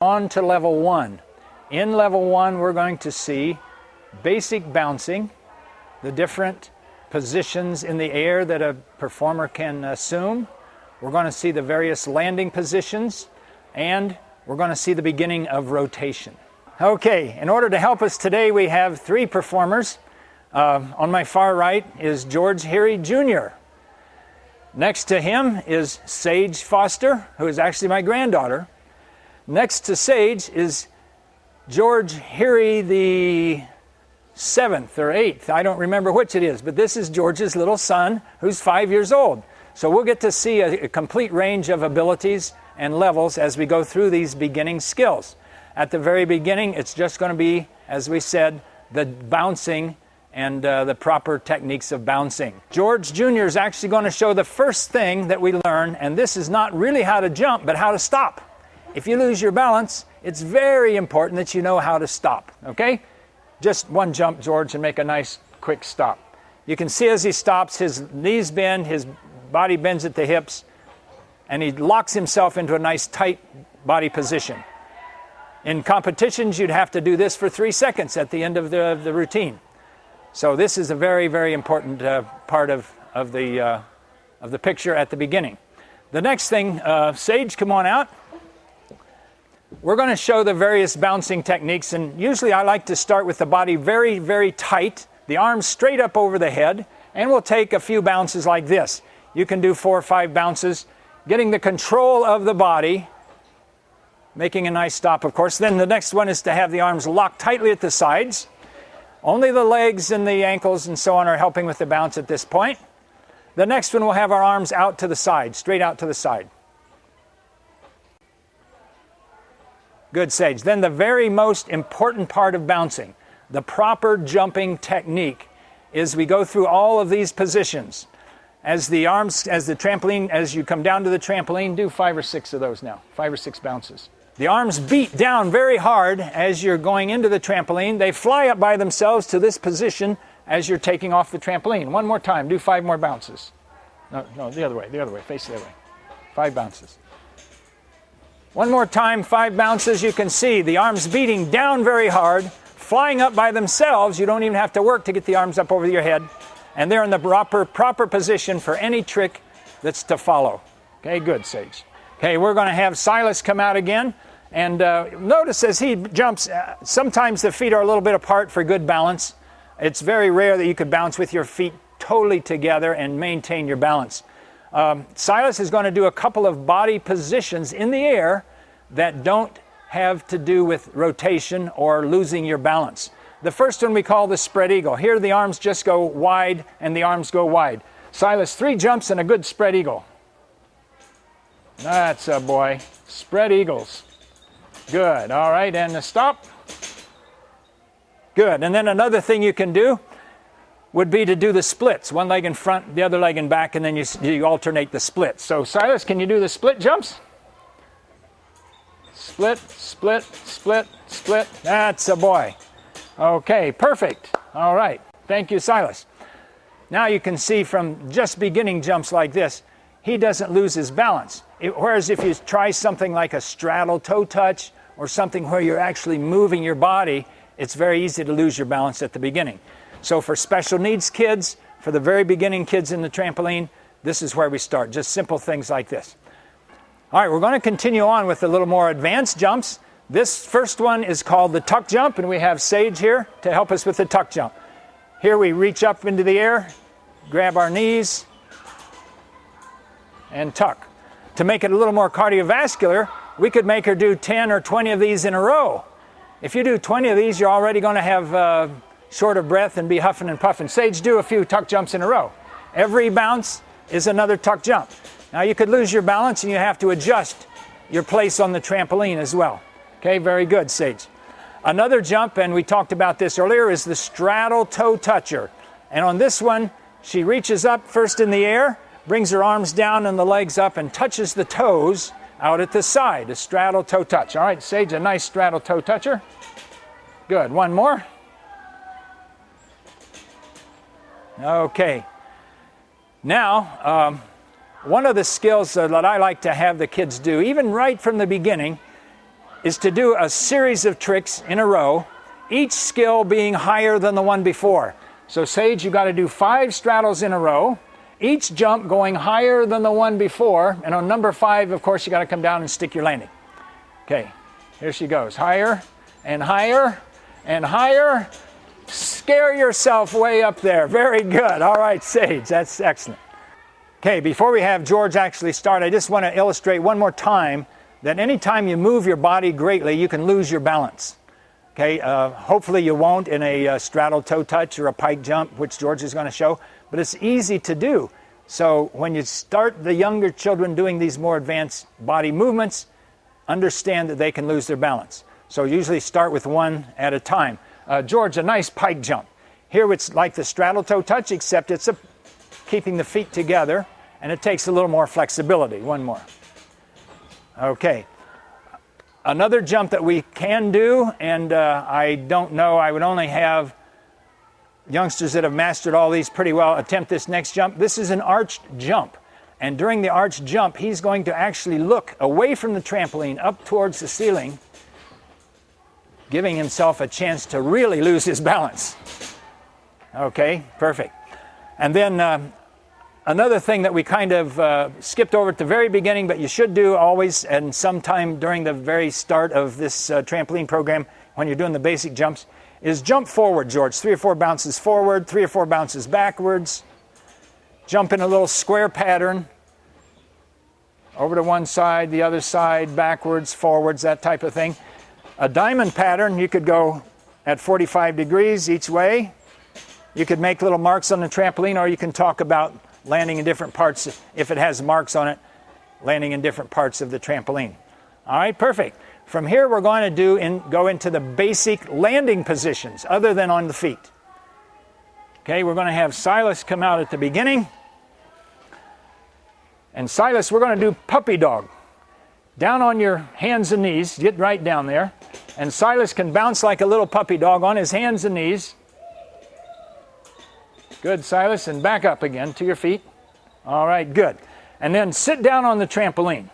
On to level 1. In level 1, we're going to see basic bouncing, the different positions in the air that a performer can assume. We're going to see the various landing positions, and we're going to see the beginning of rotation. Okay, in order to help us today, we have 3 performers. On my far right is George Hery Jr. Next to him is Sage Foster, who is actually my granddaughter. Next to Sage is George Hery the 7th or 8th. I don't remember which it is, but this is George's little son who's 5 years old. So we'll get to see a complete range of abilities and levels as we go through these beginning skills. At the very beginning, it's just going to be, as we said, the bouncing and the proper techniques of bouncing. George Jr. is actually going to show the first thing that we learn, and this is not really how to jump, but how to stop. If you lose your balance, it's very important that you know how to stop, okay? Just one jump, George, and make a nice quick stop. You can see as he stops, his knees bend, his body bends at the hips, and he locks himself into a nice tight body position. In competitions, you'd have to do this for 3 seconds at the end of the routine. So this is a very, very important part of the picture at the beginning. The next thing, Sage, come on out. We're going to show the various bouncing techniques, and usually I like to start with the body very, very tight, the arms straight up over the head, and we'll take a few bounces like this. You can do 4 or 5 bounces, getting the control of the body, making a nice stop, of course. Then the next one is to have the arms locked tightly at the sides. Only the legs and the ankles and so on are helping with the bounce at this point. The next one, we'll have our arms out to the side, straight out to the side. Good, Sage. Then the very most important part of bouncing, the proper jumping technique, is we go through all of these positions. As the arms, as the trampoline, as you come down to the trampoline, do 5 or 6 of those now, 5 or 6 bounces. The arms beat down very hard as you're going into the trampoline. They fly up by themselves to this position as you're taking off the trampoline. One more time, do 5 more bounces. No, the other way, face the other way. 5 bounces. One more time, 5 bounces. You can see the arms beating down very hard, flying up by themselves. You don't even have to work to get the arms up over your head. And they're in the proper position for any trick that's to follow. Okay, good, Sage. Okay, we're going to have Silas come out again. And notice as he jumps, sometimes the feet are a little bit apart for good balance. It's very rare that you could bounce with your feet totally together and maintain your balance. Silas is going to do a couple of body positions in the air that don't have to do with rotation or losing your balance. The first one we call the spread eagle. Here the arms just go wide and the arms go wide. Silas, 3 jumps and a good spread eagle. That's a boy. Spread eagles. Good. All right, and the stop. Good. And then another thing you can do would be to do the splits. One leg in front, the other leg in back, and then you alternate the splits. So Silas, can you do the split jumps? Split, split, split, split. That's a boy. Okay, perfect. All right. Thank you, Silas. Now you can see from just beginning jumps like this, he doesn't lose his balance. Whereas if you try something like a straddle toe touch or something where you're actually moving your body, it's very easy to lose your balance at the beginning. So for special needs kids, for the very beginning kids in the trampoline, this is where we start. Just simple things like this. All right, we're going to continue on with a little more advanced jumps. This first one is called the tuck jump, and we have Sage here to help us with the tuck jump. Here we reach up into the air, grab our knees, and tuck. To make it a little more cardiovascular, we could make her do 10 or 20 of these in a row. If you do 20 of these, you're already going to have short of breath and be huffing and puffing. Sage, do a few tuck jumps in a row. Every bounce is another tuck jump. Now you could lose your balance and you have to adjust your place on the trampoline as well. Okay, very good, Sage. Another jump, and we talked about this earlier, is the straddle toe toucher. And on this one, she reaches up first in the air, brings her arms down and the legs up and touches the toes out at the side, a straddle toe touch. All right, Sage, a nice straddle toe toucher. Good, one more. Okay. Now, one of the skills that I like to have the kids do, even right from the beginning, is to do a series of tricks in a row, each skill being higher than the one before. So Sage, you got to do 5 straddles in a row, each jump going higher than the one before, and on number 5, of course, you got to come down and stick your landing. Okay, here she goes. Higher and higher and higher. Scare yourself way up there. Very good. All right, Sage, that's excellent. Okay, before we have George actually start, I just want to illustrate one more time that anytime you move your body greatly, you can lose your balance. Okay, hopefully you won't in a straddle toe touch or a pike jump, which George is going to show, but it's easy to do. So when you start the younger children doing these more advanced body movements, understand that they can lose their balance. So usually start with one at a time. George, a nice pike jump. Here it's like the straddle toe touch, except it's keeping the feet together, and it takes a little more flexibility. One more. Okay. Another jump that we can do, and I don't know, I would only have youngsters that have mastered all these pretty well attempt this next jump. This is an arched jump. And during the arched jump, he's going to actually look away from the trampoline up towards the ceiling, giving himself a chance to really lose his balance. Okay, perfect. And then another thing that we kind of skipped over at the very beginning, but you should do always and sometime during the very start of this trampoline program when you're doing the basic jumps, is jump forward, George. 3 or 4 bounces forward, 3 or 4 bounces backwards. Jump in a little square pattern. Over to one side, the other side, backwards, forwards, that type of thing. A diamond pattern, you could go at 45 degrees each way. You could make little marks on the trampoline, or you can talk about landing in different parts, if it has marks on it, landing in different parts of the trampoline. All right, perfect. From here, we're going to go into the basic landing positions, other than on the feet. Okay, we're going to have Silas come out at the beginning. And Silas, we're going to do puppy dog. Down on your hands and knees, get right down there. And Silas can bounce like a little puppy dog on his hands and knees. Good, Silas, and back up again to your feet. All right, good. And then sit down on the trampoline.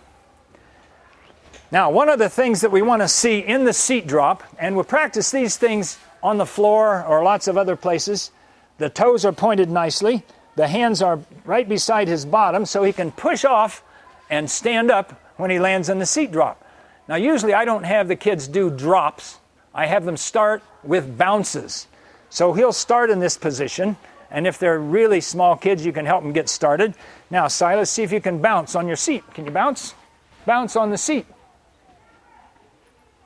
Now, one of the things that we want to see in the seat drop, and we'll practice these things on the floor or lots of other places, the toes are pointed nicely, the hands are right beside his bottom so he can push off and stand up when he lands in the seat drop. Now, usually I don't have the kids do drops. I have them start with bounces. So he'll start in this position, and if they're really small kids, you can help them get started. Now, Silas, see if you can bounce on your seat. Can you bounce? Bounce on the seat.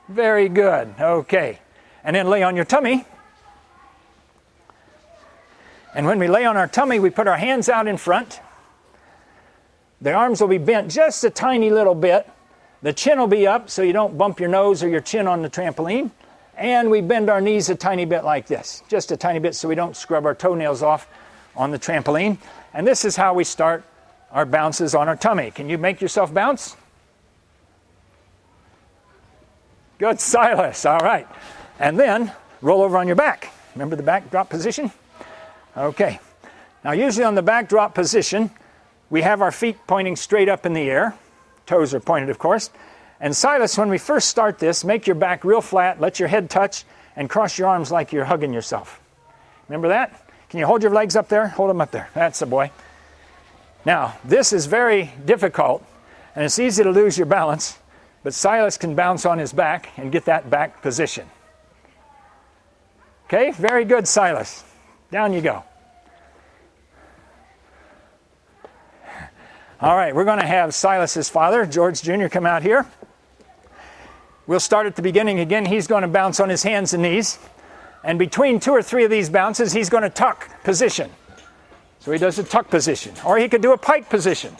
Very good. Okay. And then lay on your tummy. And when we lay on our tummy, we put our hands out in front. The arms will be bent just a tiny little bit. The chin will be up so you don't bump your nose or your chin on the trampoline. And we bend our knees a tiny bit like this. Just a tiny bit so we don't scrub our toenails off on the trampoline. And this is how we start our bounces on our tummy. Can you make yourself bounce? Good, Silas. All right. And then roll over on your back. Remember the back drop position? Okay. Now, usually on the back drop position, we have our feet pointing straight up in the air. Toes are pointed, of course. And Silas, when we first start this, make your back real flat, let your head touch, and cross your arms like you're hugging yourself. Remember that? Can you hold your legs up there? Hold them up there. That's the boy. Now, this is very difficult, and it's easy to lose your balance, but Silas can bounce on his back and get that back position. Okay, very good, Silas. Down you go. All right, we're going to have Silas's father, George Jr., come out here. We'll start at the beginning again. He's going to bounce on his hands and knees. And between 2 or 3 of these bounces, he's going to tuck position. So he does a tuck position. Or he could do a pike position.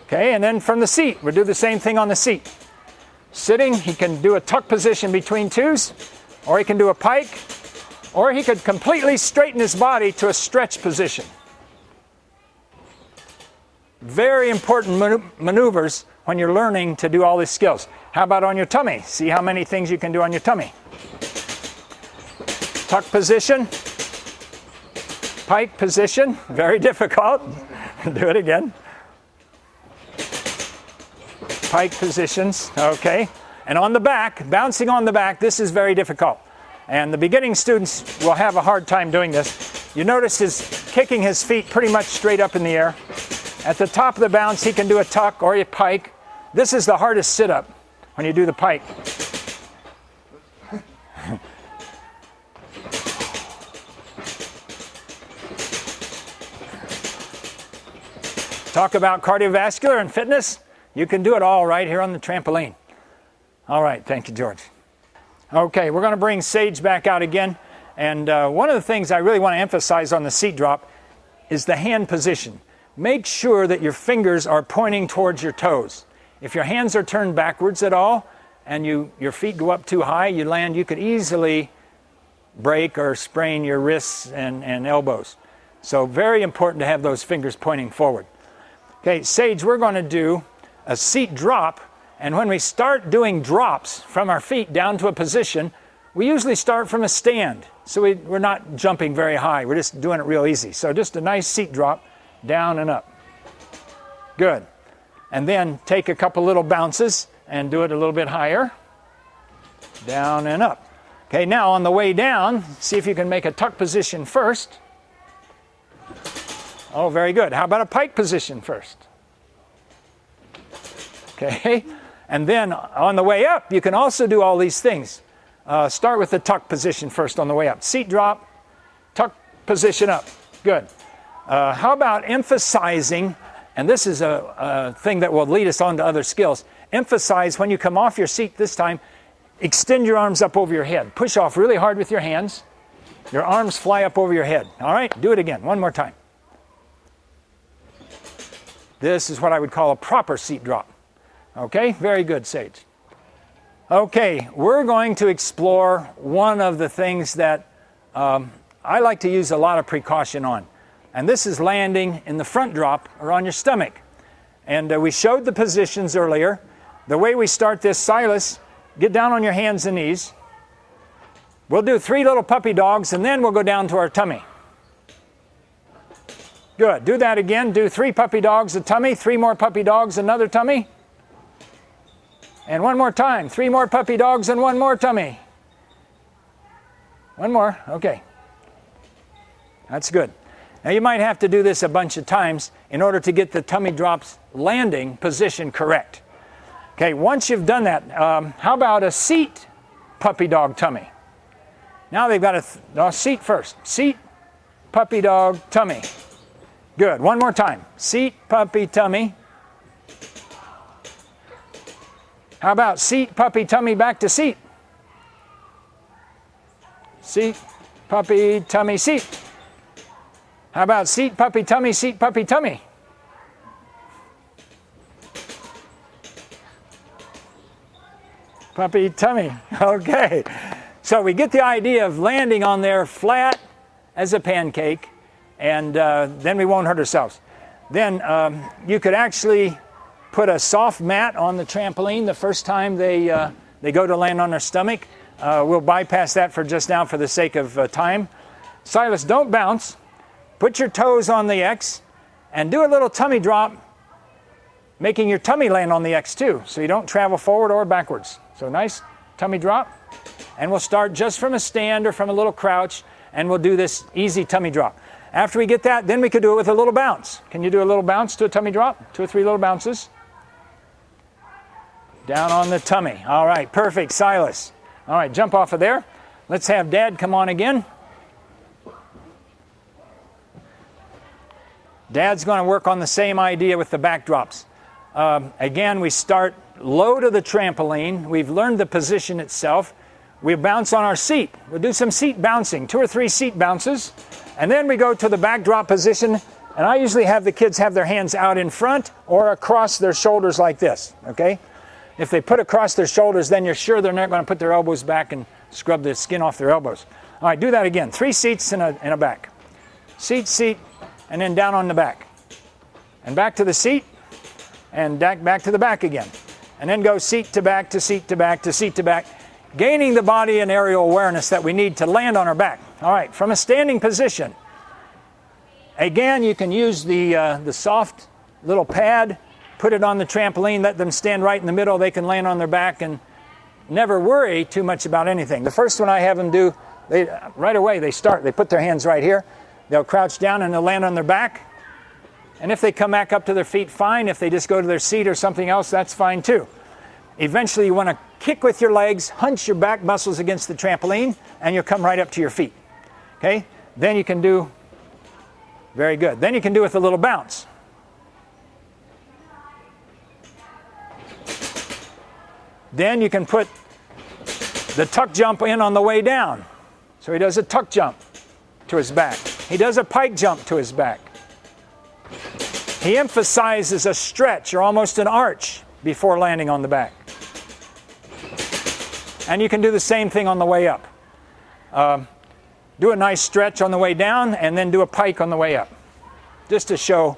Okay, and then from the seat, we'll do the same thing on the seat. Sitting, he can do a tuck position between twos, or he can do a pike, or he could completely straighten his body to a stretch position. Very important maneuvers when you're learning to do all these skills. How about on your tummy? See how many things you can do on your tummy. Tuck position, pike position, very difficult. Do it again. pike positions, okay. And on the back, bouncing on the back, this is very difficult. And the beginning students will have a hard time doing this. You notice he's kicking his feet pretty much straight up in the air. At the top of the bounce, he can do a tuck or a pike. This is the hardest sit-up when you do the pike. Talk about cardiovascular and fitness. You can do it all right here on the trampoline. All right, thank you, George. Okay, we're going to bring Sage back out again. And one of the things I really want to emphasize on the seat drop is the hand position. Make sure that your fingers are pointing towards your toes. If your hands are turned backwards at all and your feet go up too high, you land, you could easily break or sprain your wrists and elbows. So very important to have those fingers pointing forward. Okay, Sage, we're going to do a seat drop, and when we start doing drops from our feet down to a position, we usually start from a stand. So we're not jumping very high, we're just doing it real easy. So just a nice seat drop, down and up. Good. And then take a couple little bounces and do it a little bit higher, down and up. Okay, now on the way down, see if you can make a tuck position first. Oh, very good. How about a pike position first? Okay, and then on the way up, you can also do all these things. Start with the tuck position first on the way up. Seat drop, tuck position up. Good. How about emphasizing, and this is a thing that will lead us on to other skills, emphasize when you come off your seat this time, extend your arms up over your head. Push off really hard with your hands. Your arms fly up over your head. All right, do it again, one more time. This is what I would call a proper seat drop. Okay, very good, Sage. Okay, we're going to explore one of the things that I like to use a lot of precaution on. And this is landing in the front drop or on your stomach. And we showed the positions earlier. The way we start this, Silas, get down on your hands and knees. We'll do 3 little puppy dogs, and then we'll go down to our tummy. Good. Do that again. Do 3 puppy dogs, a tummy, 3 more puppy dogs, another tummy. And one more time. 3 more puppy dogs and 1 more tummy. 1 more. Okay. That's good. Now you might have to do this a bunch of times in order to get the tummy drops landing position correct. Okay, once you've done that, how about a seat puppy dog tummy? Now they've got a seat first. Seat, puppy dog, tummy. Good. One more time. Seat, puppy, tummy. How about seat, puppy, tummy, back to seat? Seat, puppy, tummy, seat. How about seat, puppy, tummy, seat, puppy, tummy? Puppy, tummy. Okay. So we get the idea of landing on there flat as a pancake, and then we won't hurt ourselves. Then you could actually put a soft mat on the trampoline the first time they go to land on their stomach. We'll bypass that for just now for the sake of time. Silas, don't bounce. Put your toes on the X and do a little tummy drop, making your tummy land on the X too, so you don't travel forward or backwards. So nice tummy drop. And we'll start just from a stand or from a little crouch, and we'll do this easy tummy drop. After we get that, then we could do it with a little bounce. Can you do a little bounce to a tummy drop? 2 or 3 little bounces. Down on the tummy. All right, perfect, Silas. All right, jump off of there. Let's have Dad come on again. Dad's going to work on the same idea with the backdrops. Again, we start low to the trampoline. We've learned the position itself. We bounce on our seat. We'll do some seat bouncing, 2 or 3 seat bounces. And then we go to the backdrop position. And I usually have the kids have their hands out in front or across their shoulders like this, okay? If they put across their shoulders, then you're sure they're not going to put their elbows back and scrub the skin off their elbows. All right, do that again. 3 seats and a back. Seat, seat, and then down on the back. And back to the seat, and back to the back again. And then go seat to back to seat to back to seat to back, gaining the body and aerial awareness that we need to land on our back. All right, from a standing position. Again, you can use the soft little pad put it on the trampoline, let them stand right in the middle. They can land on their back and never worry too much about anything. The first one I have them do, right away they put their hands right here. They'll crouch down and they'll land on their back. And if they come back up to their feet, fine. If they just go to their seat or something else, that's fine too. Eventually you want to kick with your legs, hunch your back muscles against the trampoline, and you'll come right up to your feet. Okay? Then you can do, very good. Then you can do with a little bounce. Then you can put the tuck jump in on the way down. So he does a tuck jump to his back. He does a pike jump to his back. He emphasizes a stretch or almost an arch before landing on the back. And you can do the same thing on the way up. Do a nice stretch on the way down and then do a pike on the way up. Just to show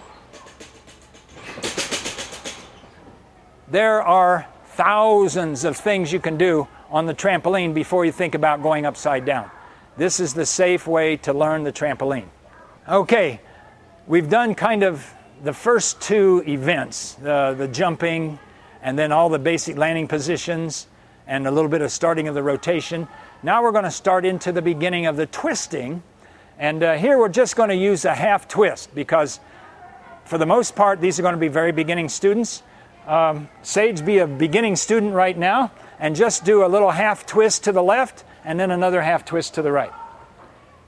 there are thousands of things you can do on the trampoline before you think about going upside down. This is the safe way to learn the trampoline. Okay, we've done kind of the first two events, the jumping and then all the basic landing positions and a little bit of starting of the rotation. Now we're going to start into the beginning of the twisting. And here we're just going to use a half twist because for the most part these are going to be very beginning students. Sage, be a beginning student right now and just do a little half twist to the left and then another half twist to the right.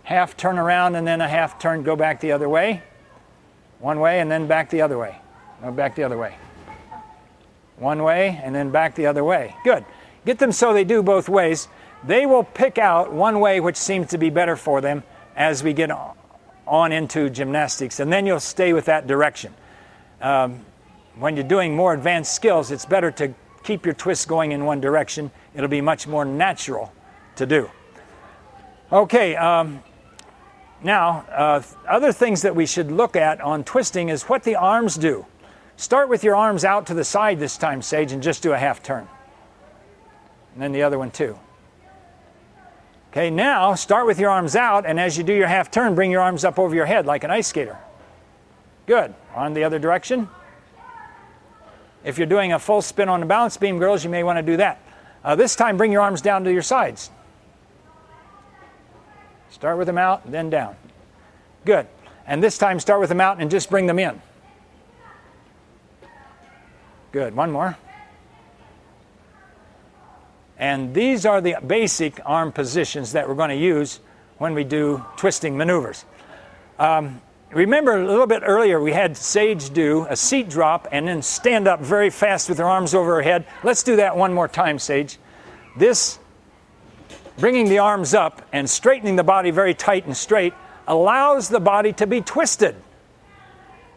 Half turn around and then a half turn, go back the other way. One way and then back the other way. No, back the other way. One way and then back the other way. Good. Get them so they do both ways. They will pick out one way which seems to be better for them as we get on into gymnastics, and then you'll stay with that direction. When you're doing more advanced skills, it's better to keep your twists going in one direction. It'll be much more natural to do. Okay, now other things that we should look at on twisting is what the arms do. Start with your arms out to the side this time, Sage, and just do a half turn. And then the other one too. Okay, now start with your arms out, and as you do your half turn, bring your arms up over your head like an ice skater. Good. On the other direction. If you're doing a full spin on the balance beam, girls, you may want to do that. This time, bring your arms down to your sides. Start with them out, then down. Good. And this time, start with them out and just bring them in. Good. One more. And these are the basic arm positions that we're going to use when we do twisting maneuvers. Remember a little bit earlier we had Sage do a seat drop and then stand up very fast with her arms over her head. Let's do that one more time, Sage. This, bringing the arms up and straightening the body very tight and straight, allows the body to be twisted.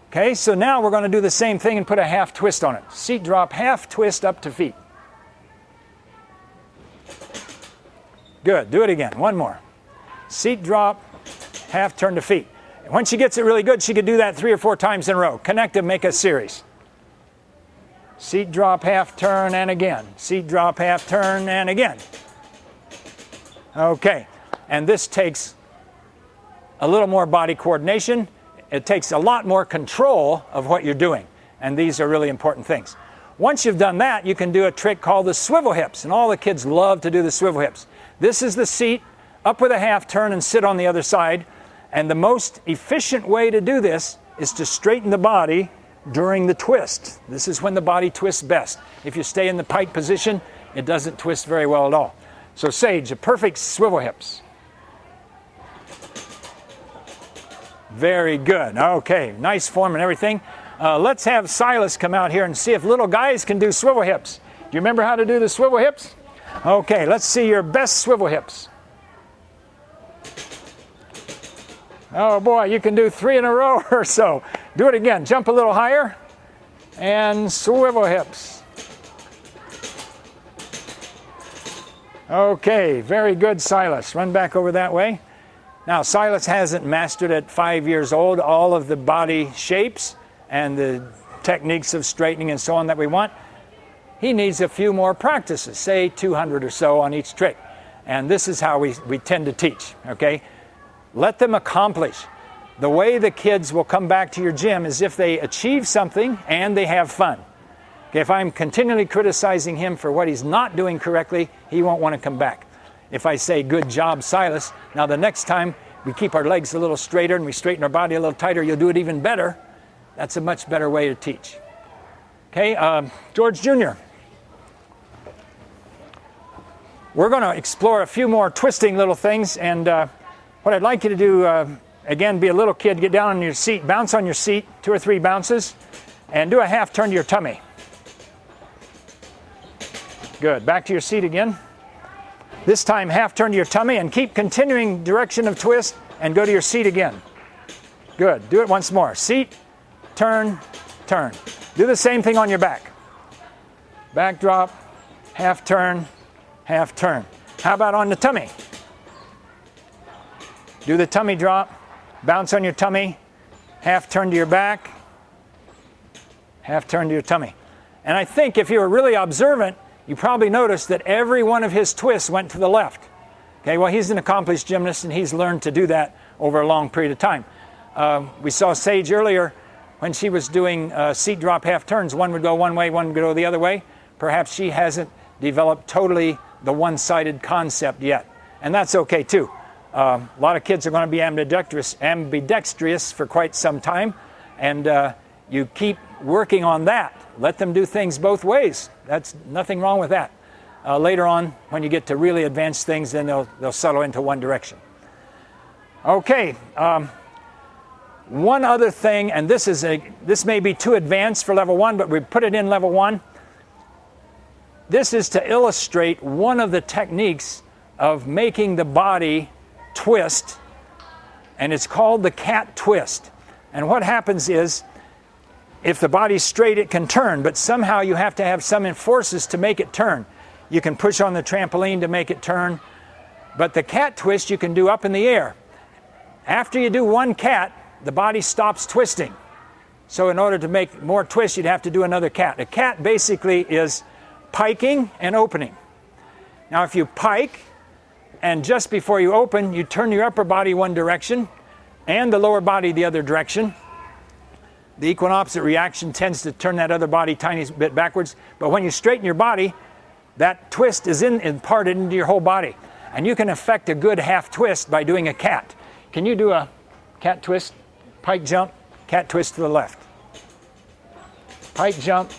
Okay, so now we're going to do the same thing and put a half twist on it. Seat drop, half twist up to feet. Good, do it again, one more. Seat drop, half turn to feet. When she gets it really good, she could do that 3 or 4 times in a row. Connect them, make a series. Seat drop, half turn, and again. Seat drop, half turn, and again. Okay, and this takes a little more body coordination. It takes a lot more control of what you're doing, and these are really important things. Once you've done that, you can do a trick called the swivel hips, and all the kids love to do the swivel hips. This is the seat, up with a half turn and sit on the other side. And the most efficient way to do this is to straighten the body during the twist. This is when the body twists best. If you stay in the pike position, it doesn't twist very well at all. So Sage, a perfect swivel hips. Very good. Okay, nice form and everything. Let's have Silas come out here and see if little guys can do swivel hips. Do you remember how to do the swivel hips? Okay, let's see your best swivel hips. Oh boy, you can do 3 in a row or so. Do it again. Jump a little higher and swivel hips. Okay, very good, Silas. Run back over that way. Now, Silas hasn't mastered at 5 years old all of the body shapes and the techniques of straightening and so on that we want. He needs a few more practices, say 200 or so on each trick. And this is how we tend to teach, okay? Let them accomplish. the way the kids will come back to your gym is if they achieve something and they have fun. Okay, if I'm continually criticizing him for what he's not doing correctly, he won't want to come back. If I say, good job, Silas, now the next time we keep our legs a little straighter and we straighten our body a little tighter, you'll do it even better. That's a much better way to teach. Okay, George Jr. We're going to explore a few more twisting little things, and what I'd like you to do, again, be a little kid, get down on your seat, bounce on your seat, 2 or 3 bounces, and do a half turn to your tummy. Good, back to your seat again. This time half turn to your tummy and keep continuing direction of twist and go to your seat again. Good, do it once more. Seat, turn, turn. Do the same thing on your back. Back drop, half turn, half turn. How about on the tummy? Do the tummy drop, bounce on your tummy, half turn to your back, half turn to your tummy. And I think if you were really observant, you probably noticed that every one of his twists went to the left. Okay, well, he's an accomplished gymnast and he's learned to do that over a long period of time. We saw Sage earlier when she was doing seat drop half turns. One would go one way, one would go the other way. Perhaps she hasn't developed totally the one-sided concept yet. And that's okay too. A lot of kids are going to be ambidextrous for quite some time. And you keep working on that. Let them do things both ways. That's nothing wrong with that. Later on, when you get to really advanced things, then they'll settle into one direction. Okay, one other thing, and this may be too advanced for level 1, but we put it in level 1. This is to illustrate one of the techniques of making the body twist, and it's called the cat twist. And what happens is, if the body's straight, it can turn, but somehow you have to have some forces to make it turn. You can push on the trampoline to make it turn, but the cat twist you can do up in the air. After you do one cat, the body stops twisting. So in order to make more twists, you'd have to do another cat. A cat basically is piking and opening. Now if you pike, and just before you open, you turn your upper body one direction, and the lower body the other direction. The equal and opposite reaction tends to turn that other body a tiny bit backwards. But when you straighten your body, that twist is imparted into your whole body. And you can affect a good half twist by doing a cat. Can you do a cat twist? Pike jump, cat twist to the left. Pike jump,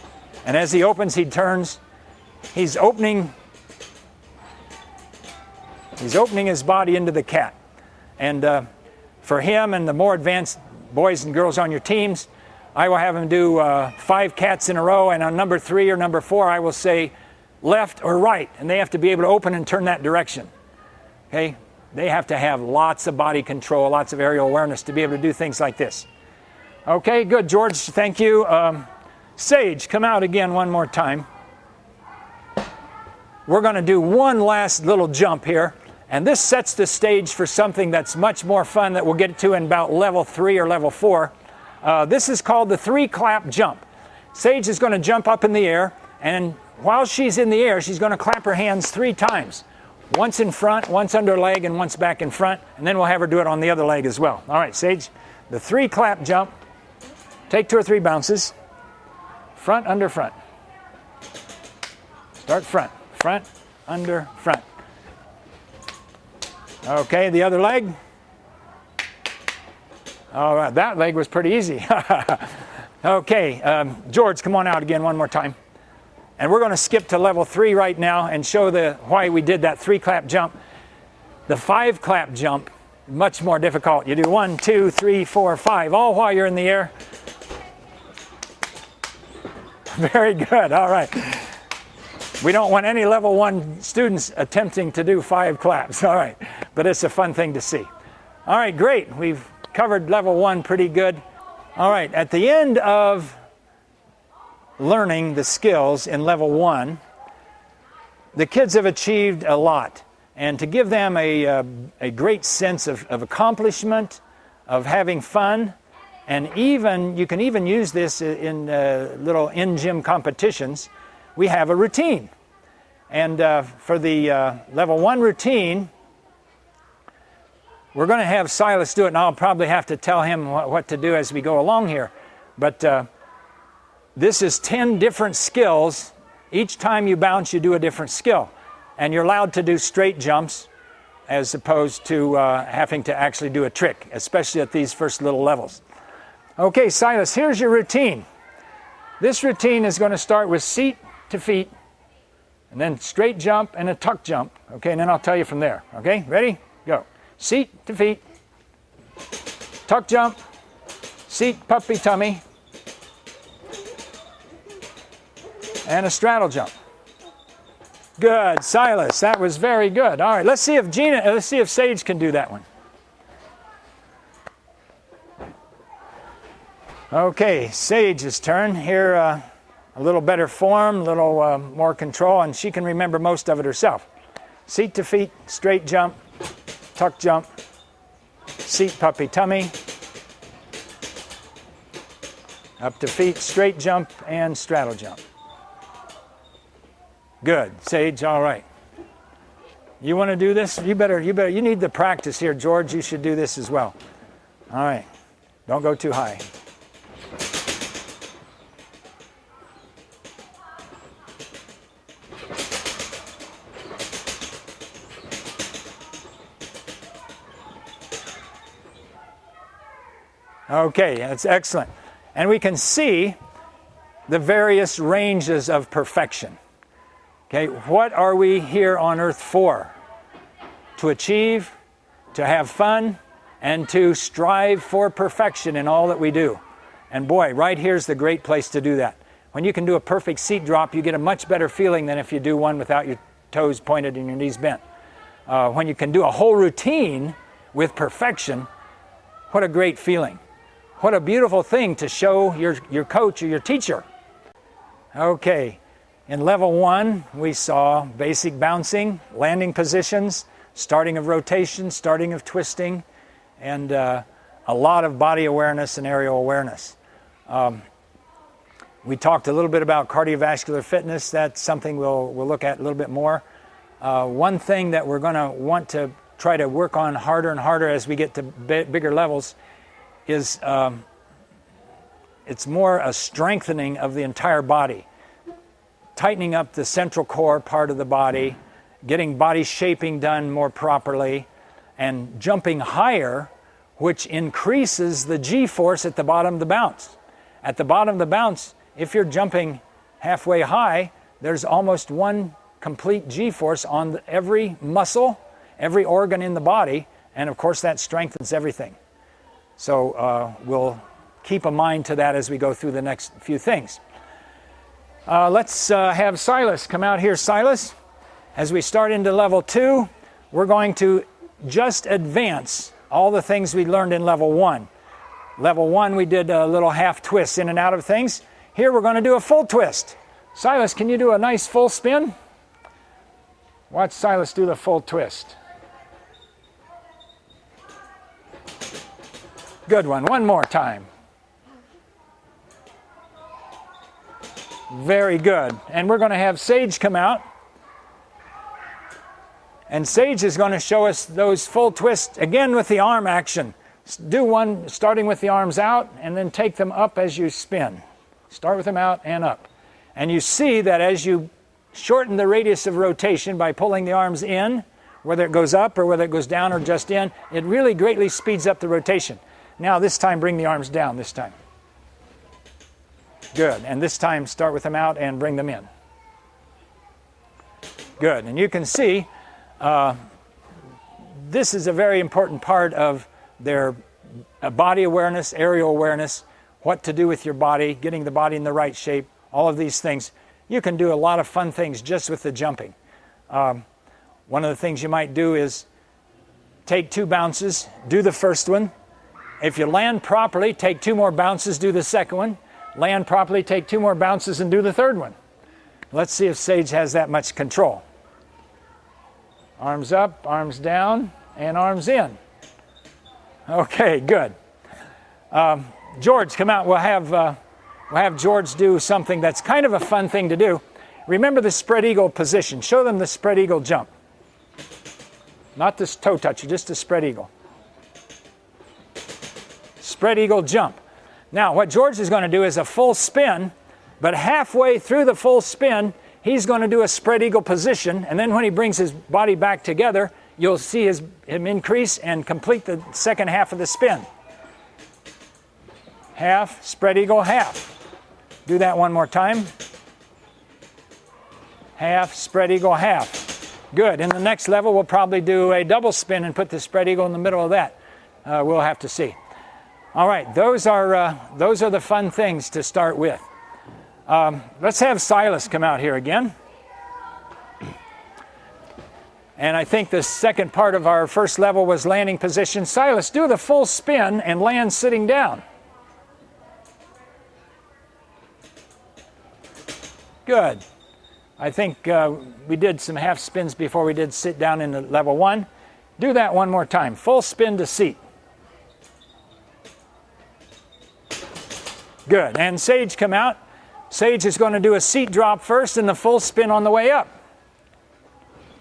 and as he opens, he turns. He's opening his body into the cat. And for him and the more advanced boys and girls on your teams, I will have them do 5 cats in a row, and on number 3 or number 4, I will say left or right, and they have to be able to open and turn that direction. Okay? They have to have lots of body control, lots of aerial awareness to be able to do things like this. Okay, good, George, thank you. Sage, come out again one more time. We're going to do one last little jump here, and this sets the stage for something that's much more fun that we'll get to in about level 3 or level 4. This is called the 3-clap jump. Sage is going to jump up in the air, and while she's in the air, she's going to clap her hands 3 times. Once in front, once under her leg, and once back in front, and then we'll have her do it on the other leg as well. All right, Sage, the 3-clap jump. Take 2 or 3 bounces. Front, under, front. Start front, front, under, front. Okay, the other leg. All right, that leg was pretty easy. Okay, George, come on out again one more time. And we're going to skip to level 3 right now and show why we did that 3-clap jump. The 5-clap jump, much more difficult. You do 1, 2, 3, 4, 5, all while you're in the air. Very good, all right. We don't want any level 1 students attempting to do 5 claps, all right. But it's a fun thing to see. All right, great. We've covered level 1 pretty good. All right, at the end of learning the skills in level 1, the kids have achieved a lot. And to give them a great sense of accomplishment, of having fun, and you can even use this in little in-gym competitions, we have a routine. And for the level 1 routine, we're going to have Silas do it, and I'll probably have to tell him what to do as we go along here. But this is 10 different skills. Each time you bounce, you do a different skill. And you're allowed to do straight jumps as opposed to having to actually do a trick, especially at these first little levels. Okay, Silas, here's your routine. This routine is going to start with seat to feet, and then straight jump and a tuck jump. Okay, and then I'll tell you from there. Okay, ready? Go. Seat to feet, tuck jump, seat puppy tummy, and a straddle jump. Good, Silas. That was very good. All right, let's see if Sage can do that one. Okay, Sage's turn. Here, a little better form, a little more control, and she can remember most of it herself. Seat to feet, straight jump, tuck jump, seat puppy tummy, up to feet, straight jump, and straddle jump. Good, Sage, all right. You want to do this? You need the practice here, George. You should do this as well. All right, don't go too high. Okay, that's excellent. And we can see the various ranges of perfection. Okay, what are we here on earth for? To achieve, to have fun, and to strive for perfection in all that we do. And boy, right here's the great place to do that. When you can do a perfect seat drop, you get a much better feeling than if you do one without your toes pointed and your knees bent. When you can do a whole routine with perfection, what a great feeling. What a beautiful thing to show your coach or your teacher. Okay, in level 1, we saw basic bouncing, landing positions, starting of rotation, starting of twisting, and a lot of body awareness and aerial awareness. We talked a little bit about cardiovascular fitness. That's something we'll look at a little bit more. One thing that we're going to want to try to work on harder and harder as we get to bigger levels is it's more a strengthening of the entire body, tightening up the central core part of the body, getting body shaping done more properly, and jumping higher, which increases the G-force at the bottom of the bounce. At the bottom of the bounce, if you're jumping halfway high, there's almost one complete G-force on every muscle, every organ in the body, and of course that strengthens everything. So we'll keep a mind to that as we go through the next few things. Let's have Silas come out here. Silas, as we start into level 2, we're going to just advance all the things we learned in level 1. Level 1, we did a little half twist in and out of things. Here we're going to do a full twist. Silas, can you do a nice full spin? Watch Silas do the full twist. Good one. One more time. Very good. And we're going to have Sage come out. And Sage is going to show us those full twists, again with the arm action. Do one starting with the arms out and then take them up as you spin. Start with them out and up. And you see that as you shorten the radius of rotation by pulling the arms in, whether it goes up or whether it goes down or just in, it really greatly speeds up the rotation. Now this time bring the arms down this time. Good. And this time start with them out and bring them in. Good. And you can see this is a very important part of their body awareness, aerial awareness, what to do with your body, getting the body in the right shape, all of these things. You can do a lot of fun things just with the jumping. One of the things you might do is take 2 bounces, do the first one. If you land properly, take 2 more bounces, do the second one. Land properly, take 2 more bounces, and do the third one. Let's see if Sage has that much control. Arms up, arms down, and arms in. Okay, good. George, come out. We'll have George do something that's kind of a fun thing to do. Remember the spread eagle position. Show them the spread eagle jump. Not this toe toucher, just the spread eagle. Spread eagle jump. Now, what George is going to do is a full spin, but halfway through the full spin, he's going to do a spread eagle position, and then when he brings his body back together, you'll see him increase and complete the second half of the spin. Half, spread eagle, half. Do that one more time. Half, spread eagle, half. Good. In the next level, we'll probably do a double spin and put the spread eagle in the middle of that. We'll have to see. All right, those are the fun things to start with. Let's have Silas come out here again. And I think the second part of our first level was landing position. Silas, do the full spin and land sitting down. Good. I think we did some half spins before we did sit down in the level 1. Do that one more time. Full spin to seat. Good. And Sage, come out. Sage is going to do a seat drop first and the full spin on the way up.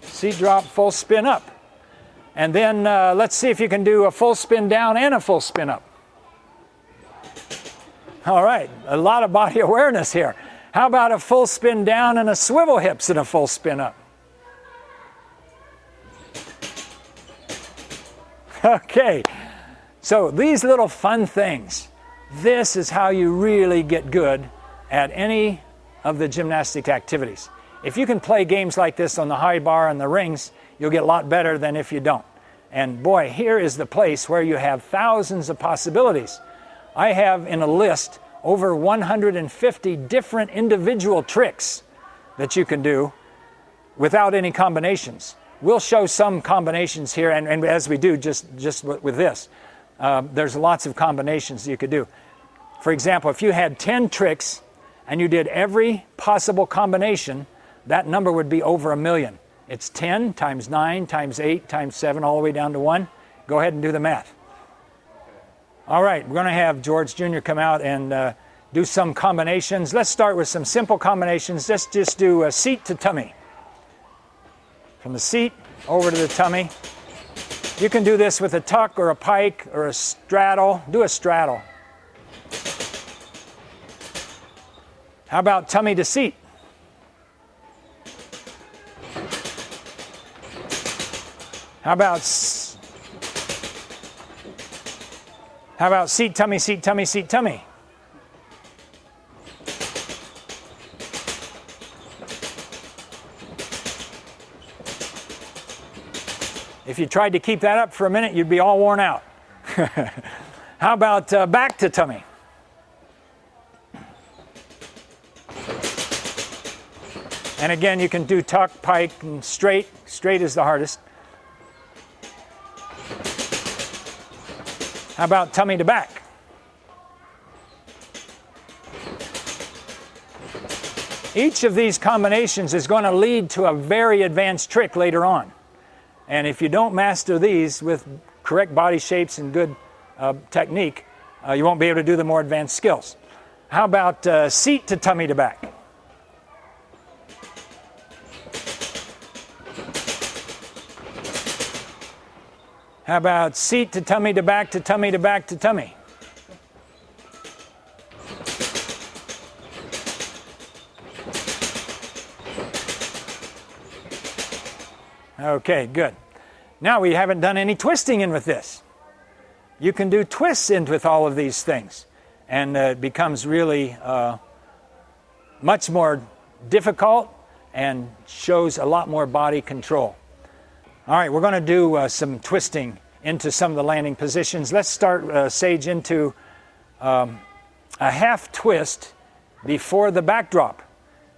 Seat drop, full spin up. And then let's see if you can do a full spin down and a full spin up. All right, a lot of body awareness here. How about a full spin down and a swivel hips and a full spin up? Okay, so these little fun things, this is how you really get good at any of the gymnastic activities. If you can play games like this on the high bar and the rings, you'll get a lot better than if you don't. And boy, here is the place where you have thousands of possibilities. I have in a list over 150 different individual tricks that you can do without any combinations. We'll show some combinations here, and as we do, just with this, there's lots of combinations you could do. For example, if you had 10 tricks and you did every possible combination, that number would be over 1 million. It's 10 times 9 times 8 times 7 all the way down to 1. Go ahead and do the math. All right, we're going to have George Jr. come out and do some combinations. Let's start with some simple combinations. Let's just do a seat to tummy. From the seat over to the tummy. You can do this with a tuck or a pike or a straddle. Do a straddle. How about tummy to seat? How about seat, tummy, seat, tummy, seat, tummy? If you tried to keep that up for a minute, you'd be all worn out. How about back to tummy? And again, you can do tuck, pike, and straight. Straight is the hardest. How about tummy to back? Each of these combinations is going to lead to a very advanced trick later on. And if you don't master these with correct body shapes and good technique, you won't be able to do the more advanced skills. How about seat to tummy to back? How about seat to tummy to back to tummy to back to tummy? Okay, good. Now we haven't done any twisting in with this. You can do twists in with all of these things, and it becomes really much more difficult and shows a lot more body control. All right, we're going to do some twisting into some of the landing positions. Let's start Sage into a half twist before the backdrop.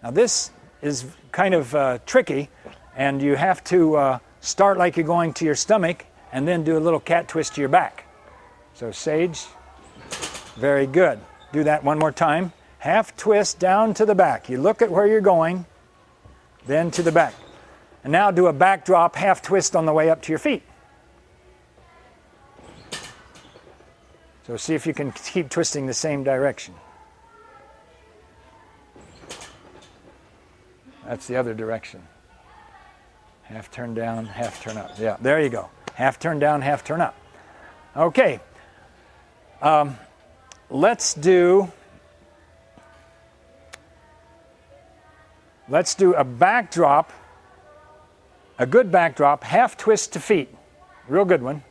Now this is kind of tricky, and you have to start like you're going to your stomach and then do a little cat twist to your back. So Sage, very good. Do that one more time. Half twist down to the back. You look at where you're going, then to the back. And now do a backdrop, half twist on the way up to your feet. So see if you can keep twisting the same direction. That's the other direction. Half turn down, half turn up. Yeah, there you go. Half turn down, half turn up. Okay. Let's do a backdrop, a good backdrop, half twist to feet. Real good one.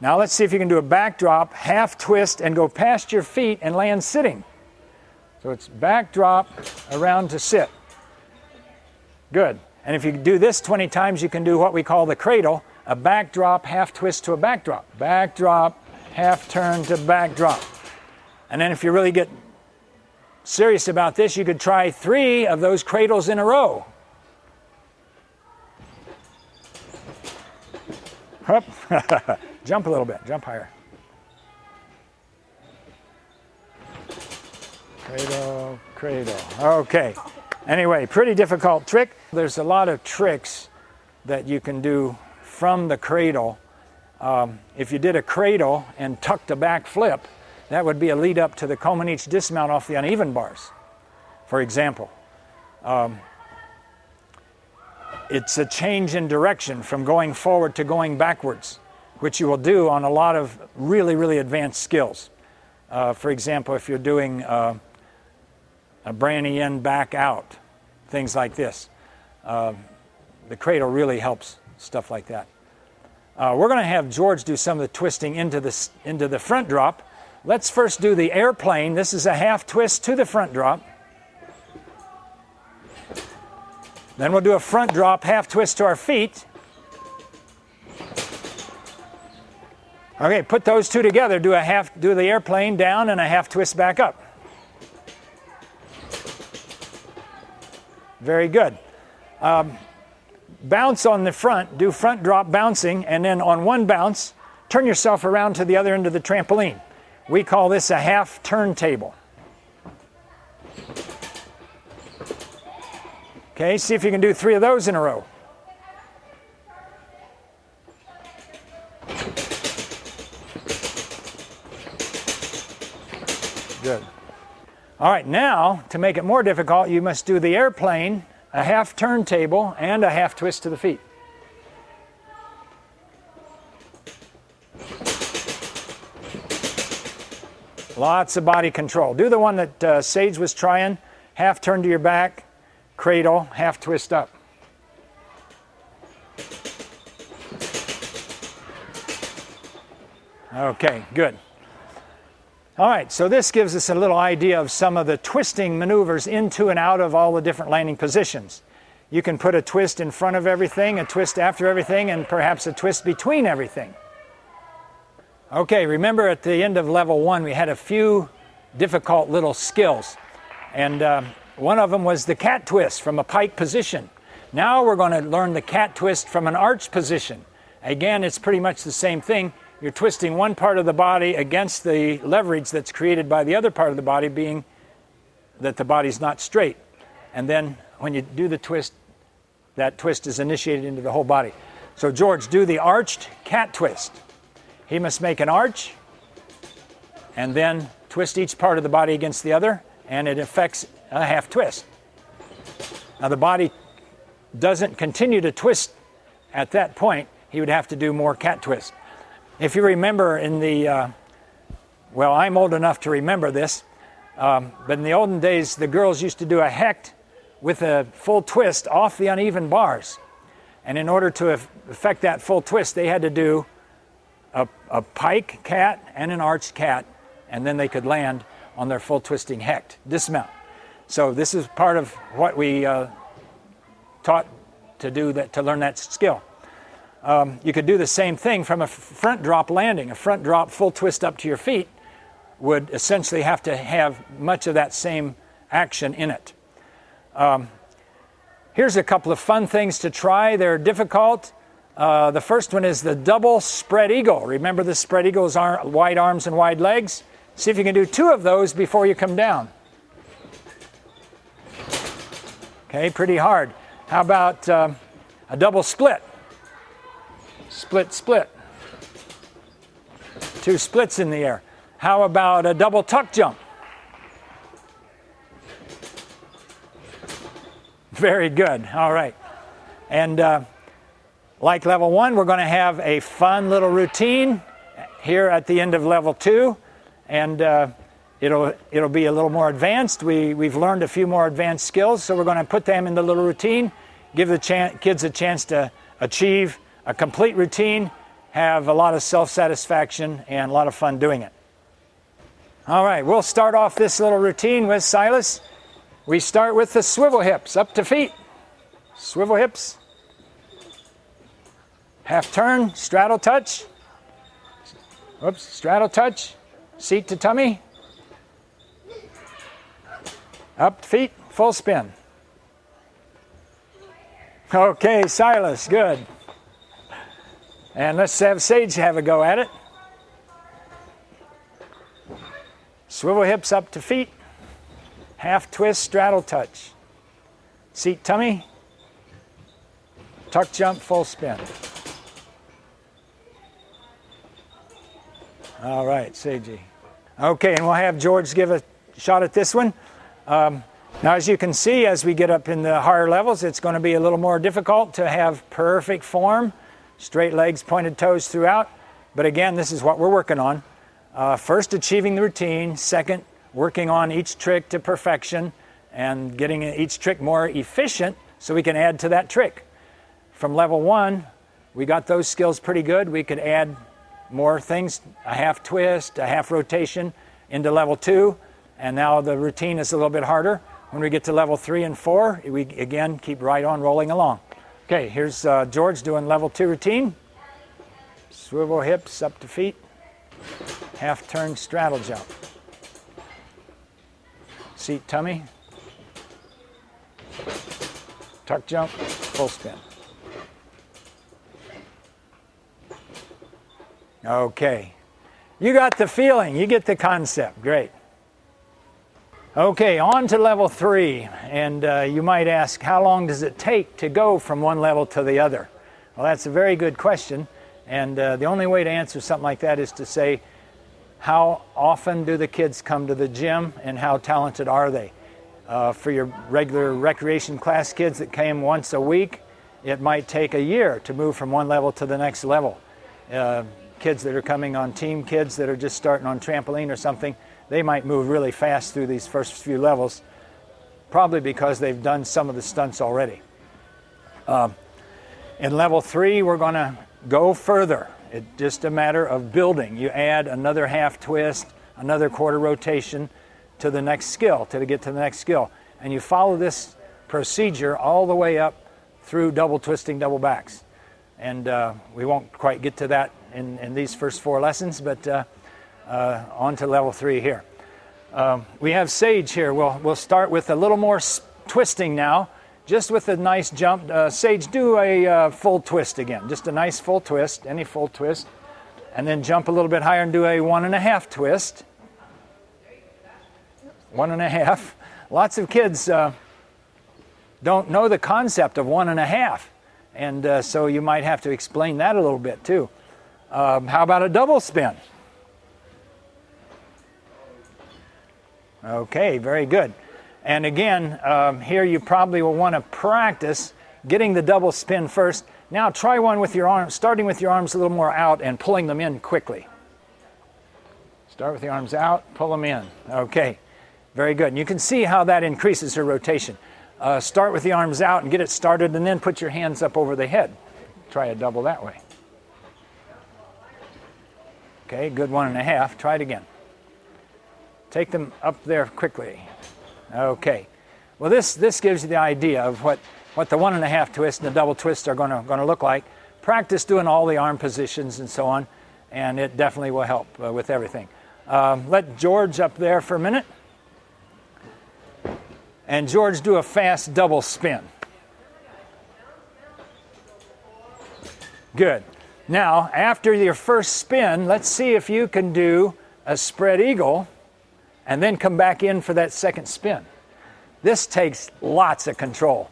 Now let's see if you can do a backdrop, half twist, and go past your feet and land sitting. So it's backdrop around to sit. Good. And if you do this 20 times, you can do what we call the cradle, a backdrop, half twist to a backdrop. Backdrop, half turn to backdrop. And then if you really get serious about this, you could try 3 of those cradles in a row. Up. Jump a little bit, jump higher. Cradle, cradle. Okay. Anyway, pretty difficult trick. There's a lot of tricks that you can do from the cradle. If you did a cradle and tucked a back flip, that would be a lead up to the Comaneci dismount off the uneven bars, for example. It's a change in direction from going forward to going backwards, which you will do on a lot of really, really advanced skills. For example, if you're doing a branny in, back out, things like this. The cradle really helps stuff like that. We're going to have George do some of the twisting into the front drop. Let's first do the airplane. This is a half twist to the front drop. Then we'll do a front drop, half twist to our feet. Okay, put those two together. Do the airplane down and a half twist back up. Very good. Bounce on the front, do front drop bouncing, and then on one bounce, turn yourself around to the other end of the trampoline. We call this a half turntable. Okay, see if you can do 3 of those in a row. Good. All right, now, to make it more difficult, you must do the airplane, a half turntable, and a half twist to the feet. Lots of body control. Do the one that Sage was trying, half turn to your back, cradle, half twist up. Okay, good. All right, so this gives us a little idea of some of the twisting maneuvers into and out of all the different landing positions. You can put a twist in front of everything, a twist after everything, and perhaps a twist between everything. Okay, remember at the end of level 1 we had a few difficult little skills. And one of them was the cat twist from a pike position. Now we're going to learn the cat twist from an arch position. Again, it's pretty much the same thing. You're twisting one part of the body against the leverage that's created by the other part of the body, being that the body's not straight. And then when you do the twist, that twist is initiated into the whole body. So George, do the arched cat twist. He must make an arch and then twist each part of the body against the other, and it affects a half twist. Now the body doesn't continue to twist at that point. He would have to do more cat twists. If you remember in the, well, I'm old enough to remember this, but in the olden days, the girls used to do a hecht with a full twist off the uneven bars. And in order to effect that full twist, they had to do a pike cat and an arched cat, and then they could land on their full twisting hecht, dismount. So this is part of what we taught to do that, to learn that skill. You could do the same thing from a front drop landing. A front drop full twist up to your feet would essentially have to have much of that same action in it. Here's a couple of fun things to try. They're difficult. The first one is the double spread eagle. Remember the spread eagle is wide arms and wide legs? See if you can do 2 of those before you come down. Okay, pretty hard. How about a double split? Split, split. 2 splits in the air. How about a double tuck jump? Very good. All right. And like level 1, we're going to have a fun little routine here at the end of level 2, and it'll be a little more advanced. We've learned a few more advanced skills, so we're going to put them in the little routine, give the kids a chance to achieve a complete routine, have a lot of self-satisfaction, and a lot of fun doing it. All right, we'll start off this little routine with Silas. We start with the swivel hips, up to feet. Swivel hips. Half turn, straddle touch. Oops, straddle touch. Seat to tummy. Up feet, full spin. Okay, Silas, good. And let's have Sage have a go at it. Swivel hips up to feet. Half twist, straddle touch. Seat tummy. Tuck jump, full spin. All right, Seiji. Okay, and we'll have George give a shot at this one. Now, as you can see, as we get up in the higher levels, it's going to be a little more difficult to have perfect form, straight legs, pointed toes throughout. But again, this is what we're working on. First, achieving the routine. Second, working on each trick to perfection and getting each trick more efficient so we can add to that trick. From level 1, we got those skills pretty good. We could add more things, a half twist, a half rotation into level 2. And now the routine is a little bit harder. When we get to level 3 and 4, we again keep right on rolling along. Okay, here's George doing level 2 routine. Swivel hips up to feet. Half turn straddle jump. Seat tummy. Tuck jump, full spin. Okay, you got the feeling, you get the concept, great. Okay, on to level 3, and you might ask, how long does it take to go from one level to the other? Well, that's a very good question, and the only way to answer something like that is to say, how often do the kids come to the gym, and how talented are they? For your regular recreation class kids that came once a week, it might take a year to move from one level to the next level. Kids that are coming on team, kids that are just starting on trampoline or something, they might move really fast through these first few levels, probably because they've done some of the stunts already. In level 3, we're going to go further. It's just a matter of building. You add another half twist, another quarter rotation to the next skill, to get to the next skill. And you follow this procedure all the way up through double twisting, double backs. And we won't quite get to that in these first 4 lessons, but on to level 3 here. We have Sage here. We'll start with a little more twisting now, just with a nice jump. Sage, do a full twist again, just a nice full twist, any full twist, and then jump a little bit higher and do a 1.5 twist. 1.5. Lots of kids don't know the concept of 1.5, and so you might have to explain that a little bit too. How about a double spin? Okay, very good. And again, here you probably will want to practice getting the double spin first. Now try one with your arms, starting with your arms a little more out and pulling them in quickly. Start with the arms out, pull them in. Okay, very good. And you can see how that increases her rotation. Start with the arms out and get it started, and then put your hands up over the head. Try a double that way. Okay, good 1.5. Try it again. Take them up there quickly. Okay. Well, this gives you the idea of what the 1.5 twist and the double twist are going to look like. Practice doing all the arm positions and so on, and it definitely will help with everything. Let George up there for a minute. And George, do a fast double spin. Good. Now, after your first spin, let's see if you can do a spread eagle and then come back in for that second spin. This takes lots of control.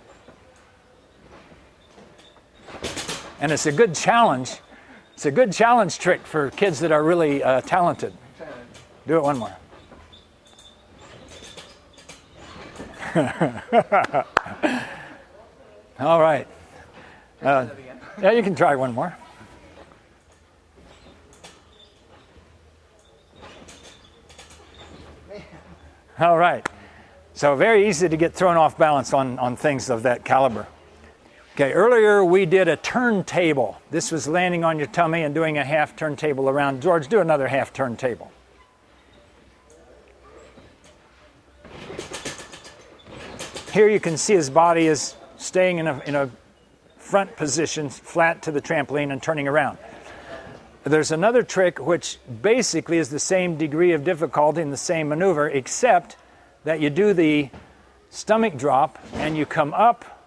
And it's a good challenge. It's a good challenge trick for kids that are really talented. Do it one more. All right. Yeah, you can try one more. All right. So very easy to get thrown off balance on things of that caliber. Okay, earlier we did a turntable. This was landing on your tummy and doing a half turntable around. George, do another half turntable. Here you can see his body is staying in a front position, flat to the trampoline and turning around. There's another trick which basically is the same degree of difficulty and the same maneuver, except that you do the stomach drop and you come up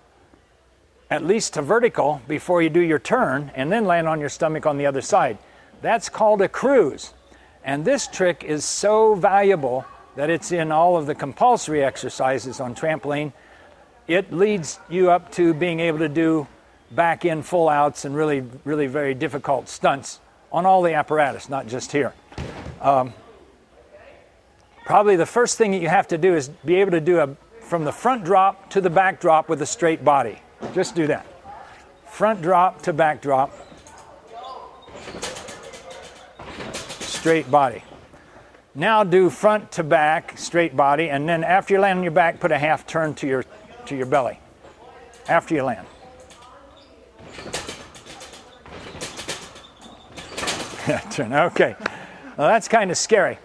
at least to vertical before you do your turn and then land on your stomach on the other side. That's called a cruise. And this trick is so valuable that it's in all of the compulsory exercises on trampoline. It leads you up to being able to do back in full outs and really, really very difficult stunts on all the apparatus, not just here. Probably the first thing that you have to do is be able to do from the front drop to the back drop with a straight body. Just do that. Front drop to back drop. Straight body. Now do front to back, straight body, and then after you land on your back, put a half turn to your belly. After you land. Turn. Okay. Well, that's kind of scary.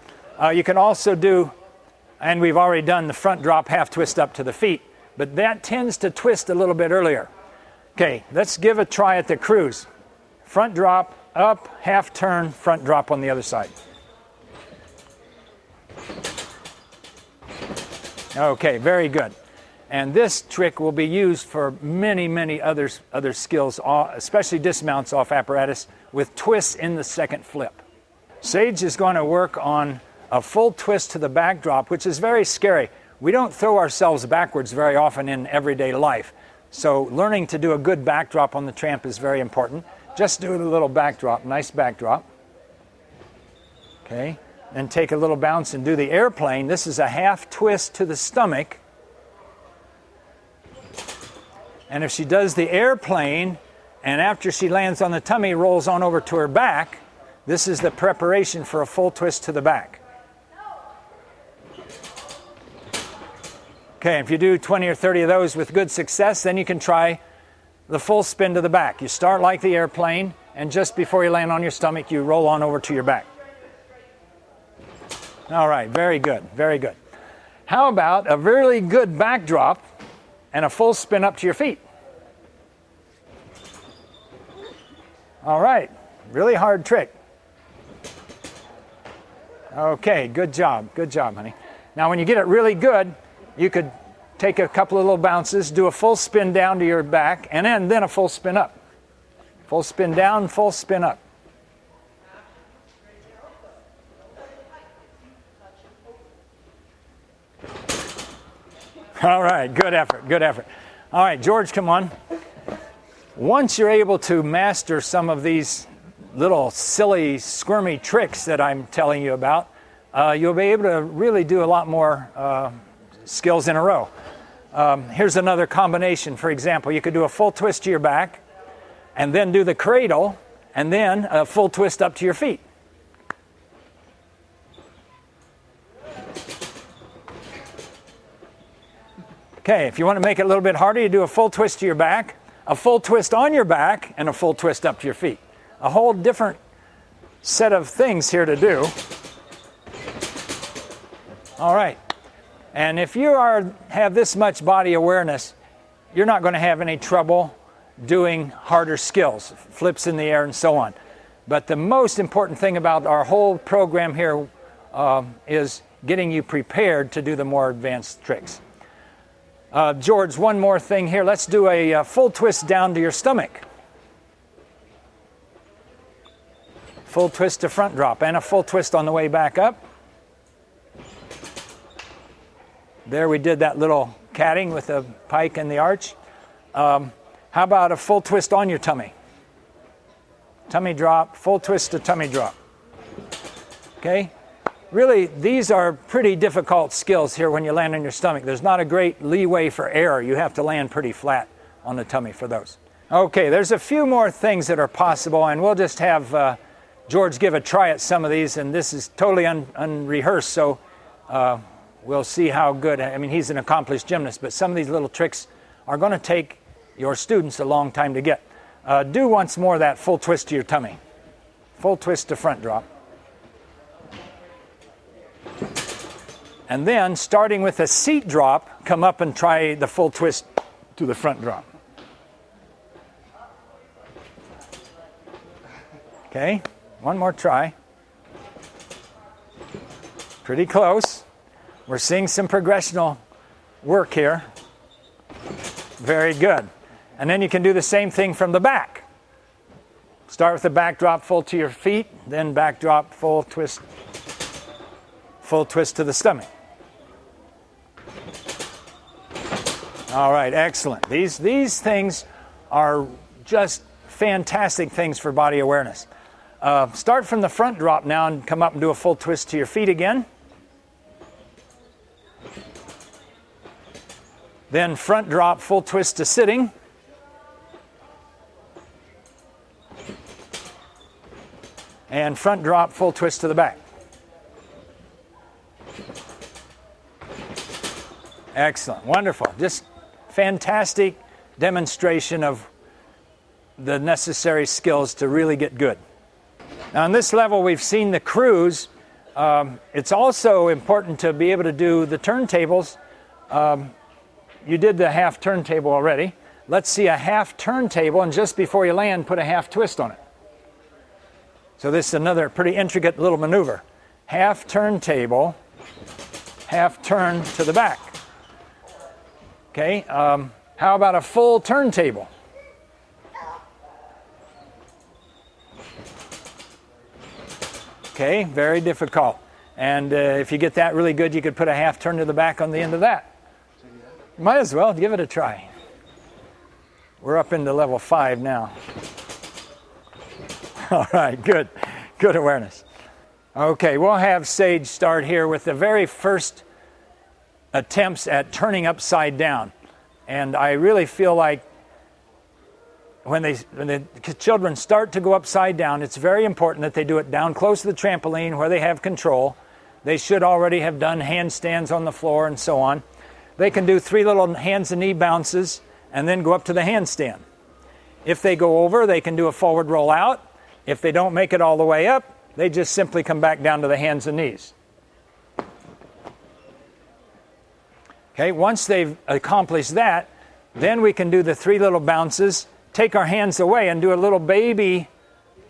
You can also do, and we've already done the front drop, half twist up to the feet, but that tends to twist a little bit earlier. Okay, let's give a try at the cruise. Front drop, up, half turn, front drop on the other side. Okay, very good. And this trick will be used for many, many other skills, especially dismounts off apparatus with twists in the second flip. Sage is going to work on a full twist to the backdrop, which is very scary. We don't throw ourselves backwards very often in everyday life. So learning to do a good backdrop on the tramp is very important. Just do a little backdrop, nice backdrop. Okay, and take a little bounce and do the airplane. This is a half twist to the stomach. And if she does the airplane, and after she lands on the tummy, rolls on over to her back, this is the preparation for a full twist to the back. Okay, if you do 20 or 30 of those with good success, then you can try the full spin to the back. You start like the airplane, and just before you land on your stomach, you roll on over to your back. All right, very good, very good. How about a really good backdrop and a full spin up to your feet? All right, really hard trick. Okay, good job, honey. Now when you get it really good, you could take a couple of little bounces, do a full spin down to your back, and then a full spin up. Full spin down, full spin up. All right, good effort, good effort. All right, George, come on. Once you're able to master some of these little silly, squirmy tricks that I'm telling you about, you'll be able to really do a lot more skills in a row. Here's another combination. For example, you could do a full twist to your back, and then do the cradle, and then a full twist up to your feet. Okay, if you want to make it a little bit harder, you do a full twist to your back, a full twist on your back, and a full twist up to your feet. A whole different set of things here to do. All right. And if you have this much body awareness, you're not going to have any trouble doing harder skills, flips in the air and so on. But the most important thing about our whole program here is getting you prepared to do the more advanced tricks. George, one more thing here. Let's do a full twist down to your stomach. Full twist to front drop, and a full twist on the way back up. There we did that little catting with the pike and the arch. How about a full twist on your tummy? Tummy drop, full twist to tummy drop. Okay? Really, these are pretty difficult skills here when you land on your stomach. There's not a great leeway for error. You have to land pretty flat on the tummy for those. Okay, there's a few more things that are possible, and we'll just have George give a try at some of these, and this is totally unrehearsed, so we'll see how good, I mean, he's an accomplished gymnast, but some of these little tricks are going to take your students a long time to get. Do once more that full twist to your tummy. Full twist to front drop. And then, starting with a seat drop, come up and try the full twist to the front drop. Okay, one more try. Pretty close. We're seeing some progressional work here. Very good. And then you can do the same thing from the back. Start with the back drop full to your feet, then back drop full twist to the stomach. All right, excellent. These things are just fantastic things for body awareness. Start from the front drop now and come up and do a full twist to your feet again. Then front drop, full twist to sitting. And front drop, full twist to the back. Excellent, wonderful. Just fantastic demonstration of the necessary skills to really get good. Now on this level we've seen the cruise. It's also important to be able to do the turntables. You did the half turntable already. Let's see a half turntable, and just before you land, put a half twist on it. So this is another pretty intricate little maneuver. Half turntable, half turn to the back. Okay, how about a full turntable? Okay, very difficult. And if you get that really good, you could put a half turn to the back on the end of that. Might as well give it a try. We're up into level 5 now. All right, good awareness. Okay, we'll have Sage start here with the very first attempts at turning upside down. And I really feel like when the children start to go upside down, it's very important that they do it down close to the trampoline where they have control. They should already have done handstands on the floor and so on. They can do 3 little hands and knee bounces and then go up to the handstand. If they go over, they can do a forward roll out. If they don't make it all the way up, they just simply come back down to the hands and knees. Okay, once they've accomplished that, then we can do the 3 little bounces, take our hands away and do a little baby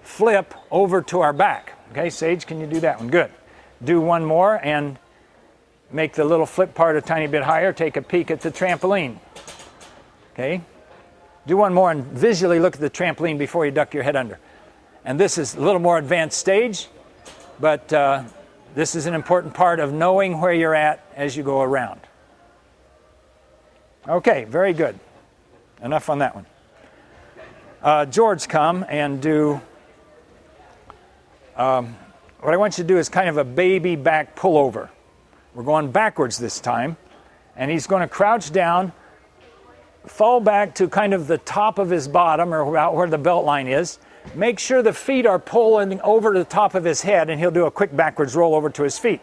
flip over to our back. Okay, Sage, can you do that one? Good. Do one more and make the little flip part a tiny bit higher. Take a peek at the trampoline. Okay, do one more and visually look at the trampoline before you duck your head under. And this is a little more advanced stage, but this is an important part of knowing where you're at as you go around. Okay, very good. Enough on that one. George, come and do, what I want you to do is kind of a baby back pullover. We're going backwards this time, and he's going to crouch down, fall back to kind of the top of his bottom, or about where the belt line is. Make sure the feet are pulling over to the top of his head, and he'll do a quick backwards roll over to his feet.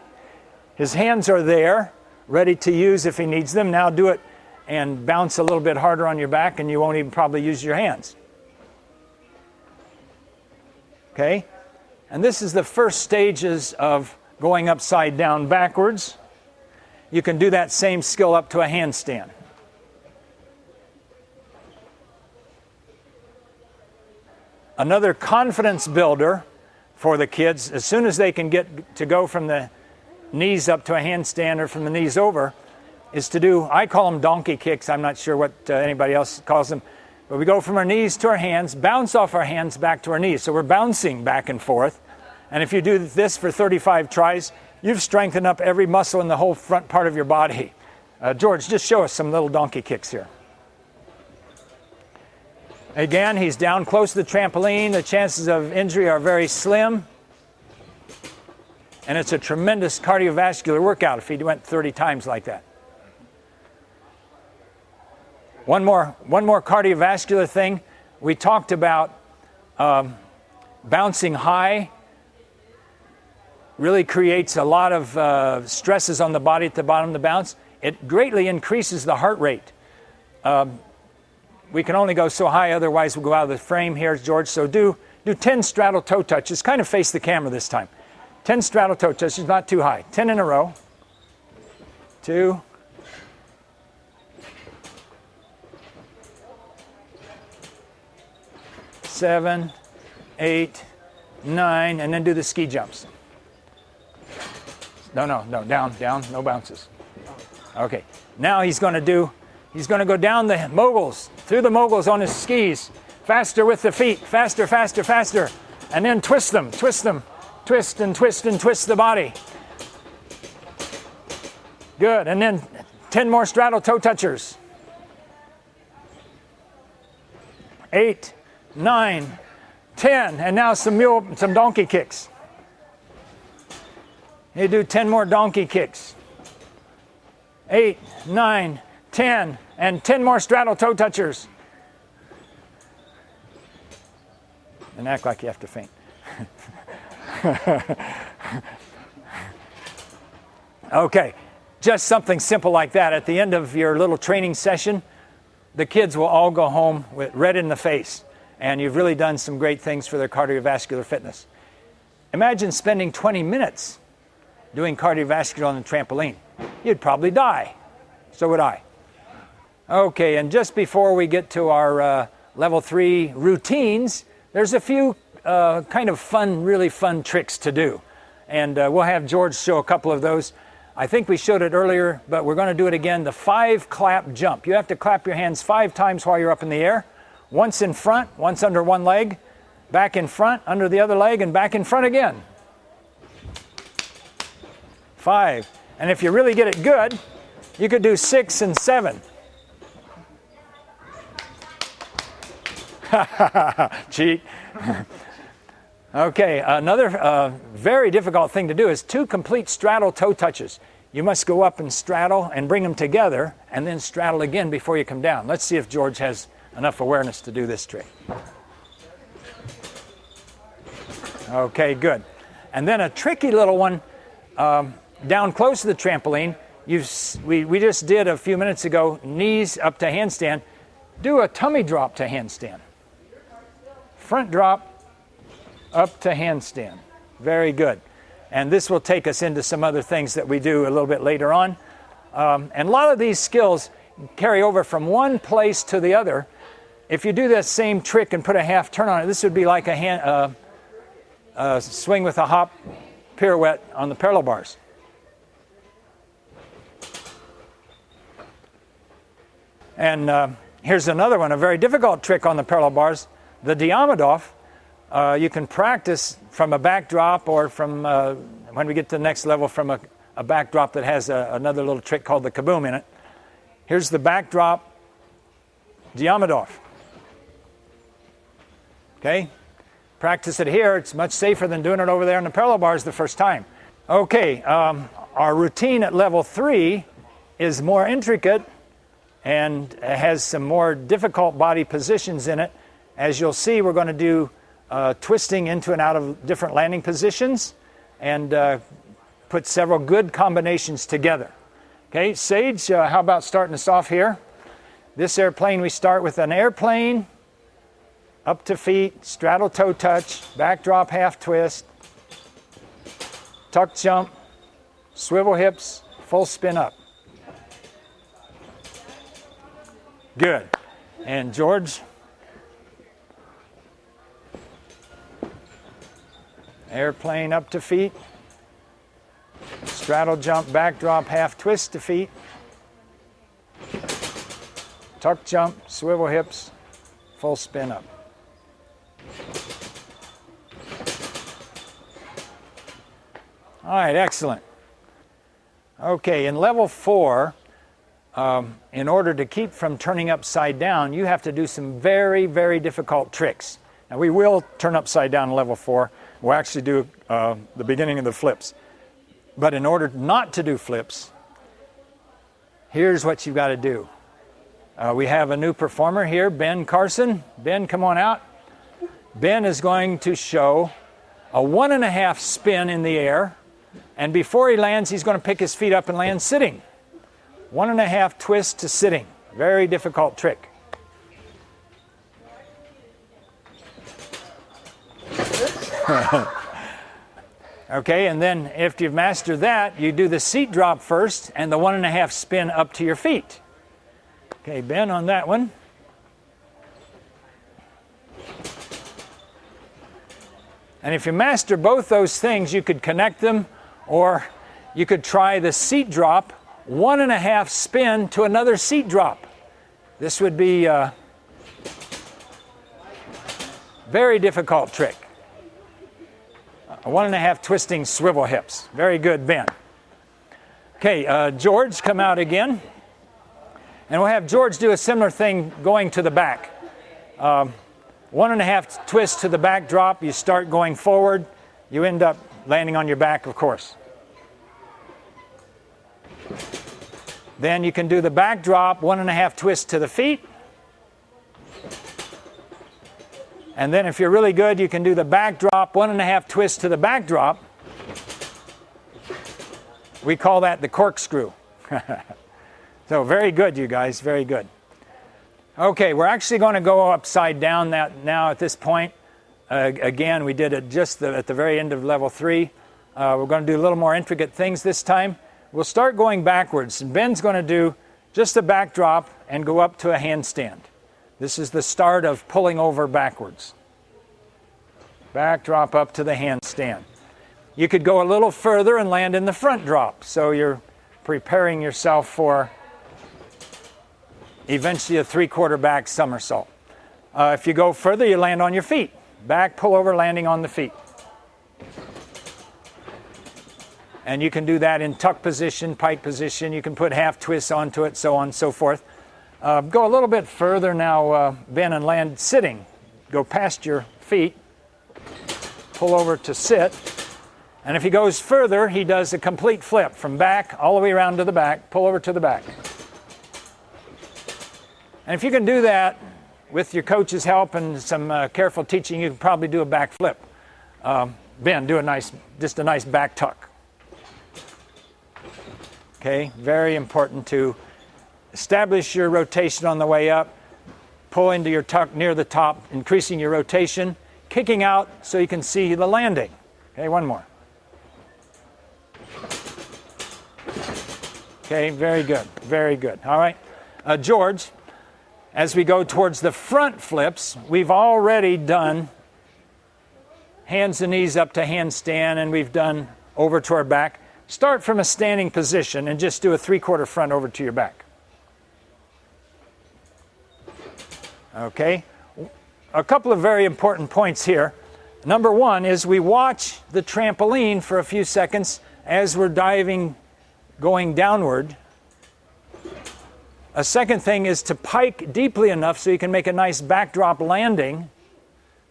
His hands are there, ready to use if he needs them. Now do it and bounce a little bit harder on your back, and you won't even probably use your hands. Okay? And this is the first stages of going upside down backwards. You can do that same skill up to a handstand. Another confidence builder for the kids, as soon as they can get to go from the knees up to a handstand or from the knees over, is to do, I call them donkey kicks. I'm not sure what anybody else calls them. But we go from our knees to our hands, bounce off our hands back to our knees. So we're bouncing back and forth. And if you do this for 35 tries, you've strengthened up every muscle in the whole front part of your body. George, just show us some little donkey kicks here. Again, he's down close to the trampoline. The chances of injury are very slim. And it's a tremendous cardiovascular workout if he went 30 times like that. One more cardiovascular thing. We talked about bouncing high really creates a lot of stresses on the body at the bottom of the bounce. It greatly increases the heart rate. We can only go so high, otherwise we'll go out of the frame here, George. So do 10 straddle toe touches. Kind of face the camera this time. 10 straddle toe touches, not too high. 10 in a row. 2. 7, 8, 9, and then do the ski jumps. No, down, no bounces. Okay, now he's going to go down the moguls, through the moguls on his skis, faster with the feet, faster, and then twist them, twist and twist the body. Good, and then 10 more straddle toe touchers. 8, 9, 10, and now some donkey kicks. You do 10 more donkey kicks. 8, 9, 10, and 10 more straddle toe touchers. And act like you have to faint. Okay, just something simple like that. At the end of your little training session, the kids will all go home with red in the face, and you've really done some great things for their cardiovascular fitness. Imagine spending 20 minutes doing cardiovascular on the trampoline. You'd probably die. So would I. Okay, and just before we get to our level 3 routines, there's a few kind of really fun tricks to do. And we'll have George show a couple of those. I think we showed it earlier, but we're going to do it again. The 5 clap jump. You have to clap your hands 5 times while you're up in the air. Once in front, once under one leg, back in front, under the other leg, and back in front again. 5. And if you really get it good, you could do 6 and 7. Cheat. Okay, another very difficult thing to do is 2 complete straddle toe touches. You must go up and straddle and bring them together and then straddle again before you come down. Let's see if George has enough awareness to do this trick. Okay, good. And then a tricky little one down close to the trampoline. We just did a few minutes ago, knees up to handstand. Do a tummy drop to handstand. Front drop, up to handstand. Very good. And this will take us into some other things that we do a little bit later on. And a lot of these skills carry over from one place to the other. If you do that same trick and put a half turn on it, this would be like a swing with a hop pirouette on the parallel bars. And here's another one, a very difficult trick on the parallel bars, the Diamondov. You can practice from a backdrop or from, when we get to the next level, from a backdrop that has another little trick called the kaboom in it. Here's the backdrop Diamondov. Okay? Practice it here. It's much safer than doing it over there on the parallel bars the first time. Okay, our routine at level 3 is more intricate and has some more difficult body positions in it. As you'll see, we're going to do twisting into and out of different landing positions and put several good combinations together. Okay, Sage, how about starting us off here? This airplane, we start with an airplane, up to feet, straddle toe touch, backdrop half twist, tuck jump, swivel hips, full spin up. Good. And George? Airplane up to feet, straddle jump, backdrop, half twist to feet, tuck jump, swivel hips, full spin up. All right, excellent. Okay, in level 4, in order to keep from turning upside down, you have to do some very, very difficult tricks. Now, we will turn upside down in level 4. We'll actually do the beginning of the flips. But in order not to do flips, here's what you've got to do. We have a new performer here, Ben Carson. Ben, come on out. Ben is going to show a 1.5 spin in the air And before he lands, he's going to pick his feet up and land sitting. 1.5 twist to sitting. Very difficult trick. Okay, and then if you've mastered that, you do the seat drop first and the 1.5 spin up to your feet. Okay, Ben on that one. And if you master both those things, you could connect them, or you could try the seat drop, 1.5 spin to another seat drop. This would be a very difficult trick. A 1.5 twisting swivel hips. Very good, Ben. Okay, George, come out again. And we'll have George do a similar thing going to the back. 1.5 twist to the back drop. You start going forward. You end up landing on your back, of course. Then you can do the back drop, 1.5 twist to the feet. And then if you're really good, you can do the back drop, 1.5 twist to the back drop. We call that the corkscrew. So very good, you guys, very good. Okay, we're actually going to go upside down that now at this point. Again, we did it just at the very end of level 3. We're going to do a little more intricate things this time. We'll start going backwards, and Ben's going to do just a back drop and go up to a handstand. This is the start of pulling over backwards. Back drop up to the handstand. You could go a little further and land in the front drop, so you're preparing yourself for eventually a 3/4 back somersault. If you go further, you land on your feet. Back pull over, landing on the feet. And you can do that in tuck position, pike position. You can put half twists onto it, so on and so forth. Go a little bit further now, Ben, and land sitting. Go past your feet. Pull over to sit. And if he goes further, he does a complete flip from back all the way around to the back. Pull over to the back. And if you can do that with your coach's help and some careful teaching, you can probably do a back flip. Ben, do just a nice back tuck. Okay, very important to establish your rotation on the way up, pull into your tuck near the top, increasing your rotation, kicking out so you can see the landing. Okay, one more. Okay, very good, very good. All right, George, as we go towards the front flips, we've already done hands and knees up to handstand, and we've done over to our back. Start from a standing position and just do a 3/4 front over to your back. Okay, a couple of very important points here. Number one is we watch the trampoline for a few seconds as we're diving, going downward. A second thing is to pike deeply enough so you can make a nice backdrop landing.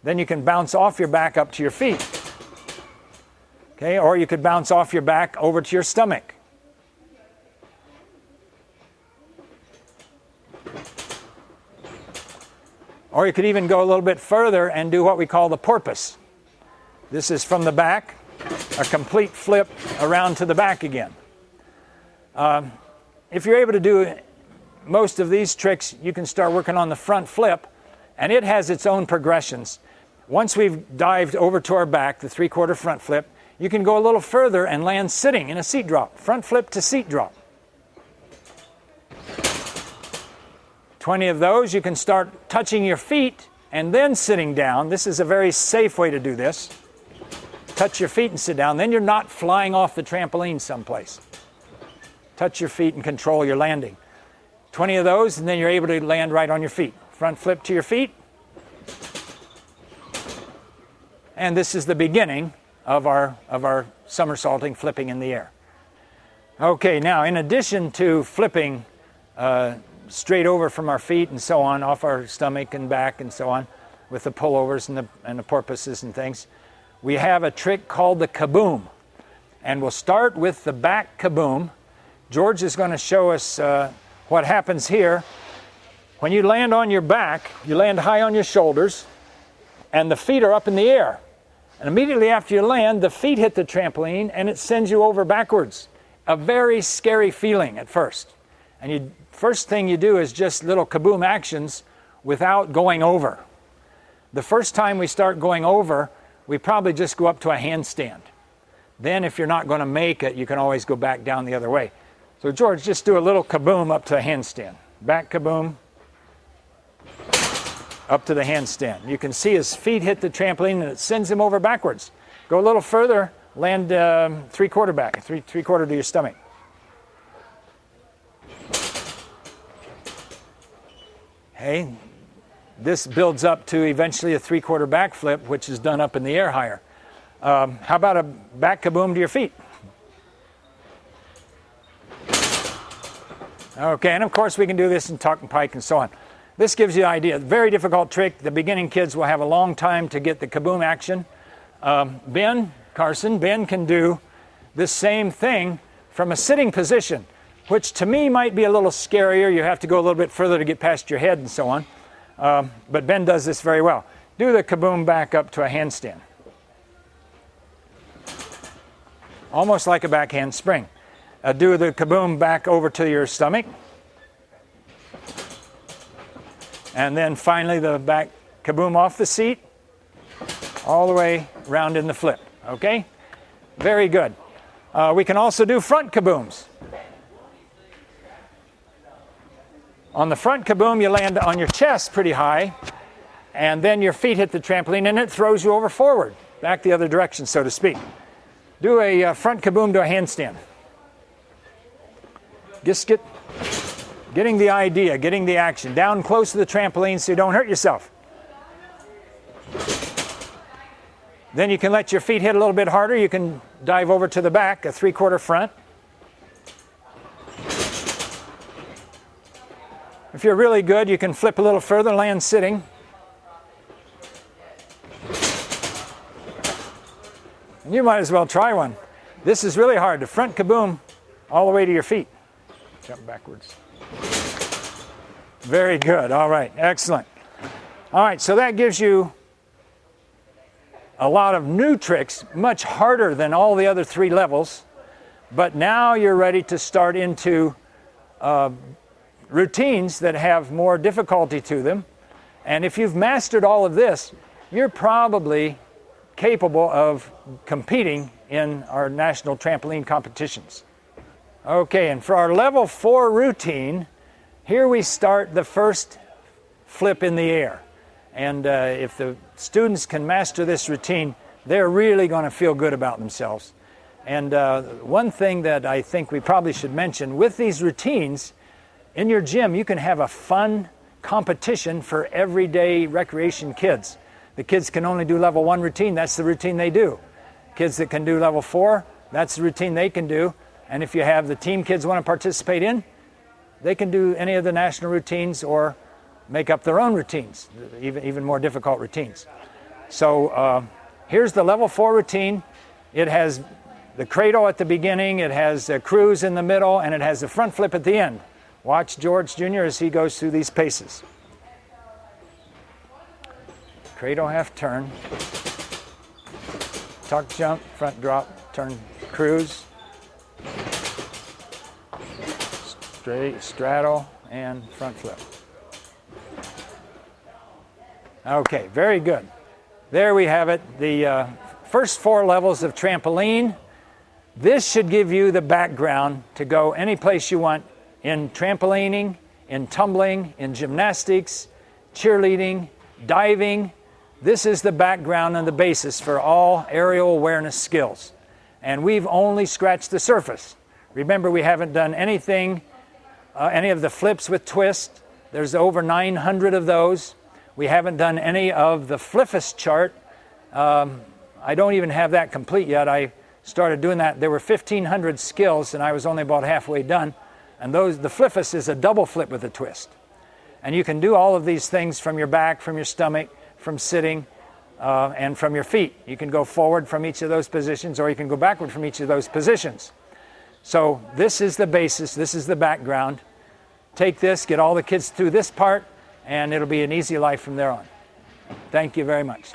Then you can bounce off your back up to your feet. Okay, or you could bounce off your back over to your stomach. Or you could even go a little bit further and do what we call the porpoise. This is from the back, a complete flip around to the back again. If you're able to do most of these tricks, you can start working on the front flip, and it has its own progressions. Once we've dived over to our back, the 3/4 front flip, you can go a little further and land sitting in a seat drop. Front flip to seat drop. 20 of those. You can start touching your feet and then sitting down. This is a very safe way to do this. Touch your feet and sit down. Then you're not flying off the trampoline someplace. Touch your feet and control your landing. 20 of those, and then you're able to land right on your feet. Front flip to your feet. And this is the beginning of our somersaulting, flipping in the air. Okay, now in addition to flipping straight over from our feet and so on, off our stomach and back and so on, with the pullovers and the porpoises and things, we have a trick called the kaboom. And we'll start with the back kaboom. George is going to show us what happens here. When you land on your back, you land high on your shoulders, and the feet are up in the air. And immediately after you land, the feet hit the trampoline and it sends you over backwards. A very scary feeling at first. And first thing you do is just little kaboom actions without going over. The first time we start going over, we probably just go up to a handstand. Then if you're not going to make it, you can always go back down the other way. So George, just do a little kaboom up to a handstand. Back kaboom, up to the handstand. You can see his feet hit the trampoline and it sends him over backwards. Go a little further, land three-quarter back, three-quarter to your stomach. Okay, this builds up to eventually a three-quarter backflip, which is done up in the air higher. How about a back kaboom to your feet? Okay, and of course we can do this in tuck and pike and so on. This gives you an idea. Very difficult trick. The beginning kids will have a long time to get the kaboom action. Ben can do this same thing from a sitting position, which to me might be a little scarier. You have to go a little bit further to get past your head and so on. But Ben does this very well. Do the kaboom back up to a handstand. Almost like a back handspring. Do the kaboom back over to your stomach. And then finally the back kaboom off the seat, all the way round in the flip. Okay? Very good. We can also do front kabooms. On the front kaboom, you land on your chest pretty high, and then your feet hit the trampoline, and it throws you over forward, back the other direction, so to speak. Do a front kaboom to a handstand. Just getting the idea, getting the action. Down close to the trampoline so you don't hurt yourself. Then you can let your feet hit a little bit harder. You can dive over to the back, a three-quarter front. If you're really good, you can flip a little further, land sitting. And you might as well try one. This is really hard. The front kaboom all the way to your feet. Jump backwards. Very good. All right. Excellent. All right. So that gives you a lot of new tricks, much harder than all the other three levels. But now you're ready to start into routines that have more difficulty to them. And if you've mastered all of this, you're probably capable of competing in our national trampoline competitions. Okay, and for our level 4 routine, here we start the first flip in the air. And if the students can master this routine, they're really going to feel good about themselves. And one thing that I think we probably should mention, with these routines, in your gym, you can have a fun competition for everyday recreation kids. The kids can only do level 1 routine, that's the routine they do. Kids that can do level 4, that's the routine they can do. And if you have the team kids want to participate in, they can do any of the national routines or make up their own routines, even more difficult routines. So here's the level 4 routine. It has the cradle at the beginning, it has a cruise in the middle, and it has a front flip at the end. Watch George Jr. as he goes through these paces. Cradle half turn, tuck jump, front drop, turn cruise, straight straddle, and front flip. Okay, very good. There we have it, the first 4 levels of trampoline. This should give you the background to go any place you want in trampolining, in tumbling, in gymnastics, cheerleading, diving. This is the background and the basis for all aerial awareness skills. And we've only scratched the surface. Remember, we haven't done anything, any of the flips with twist. There's over 900 of those. We haven't done any of the fliffus chart. I don't even have that complete yet. I started doing that. There were 1,500 skills, and I was only about halfway done. And the fliffus is a double flip with a twist. And you can do all of these things from your back, from your stomach, from sitting, and from your feet. You can go forward from each of those positions, or you can go backward from each of those positions. So this is the basis, this is the background. Take this, get all the kids through this part, and it'll be an easy life from there on. Thank you very much.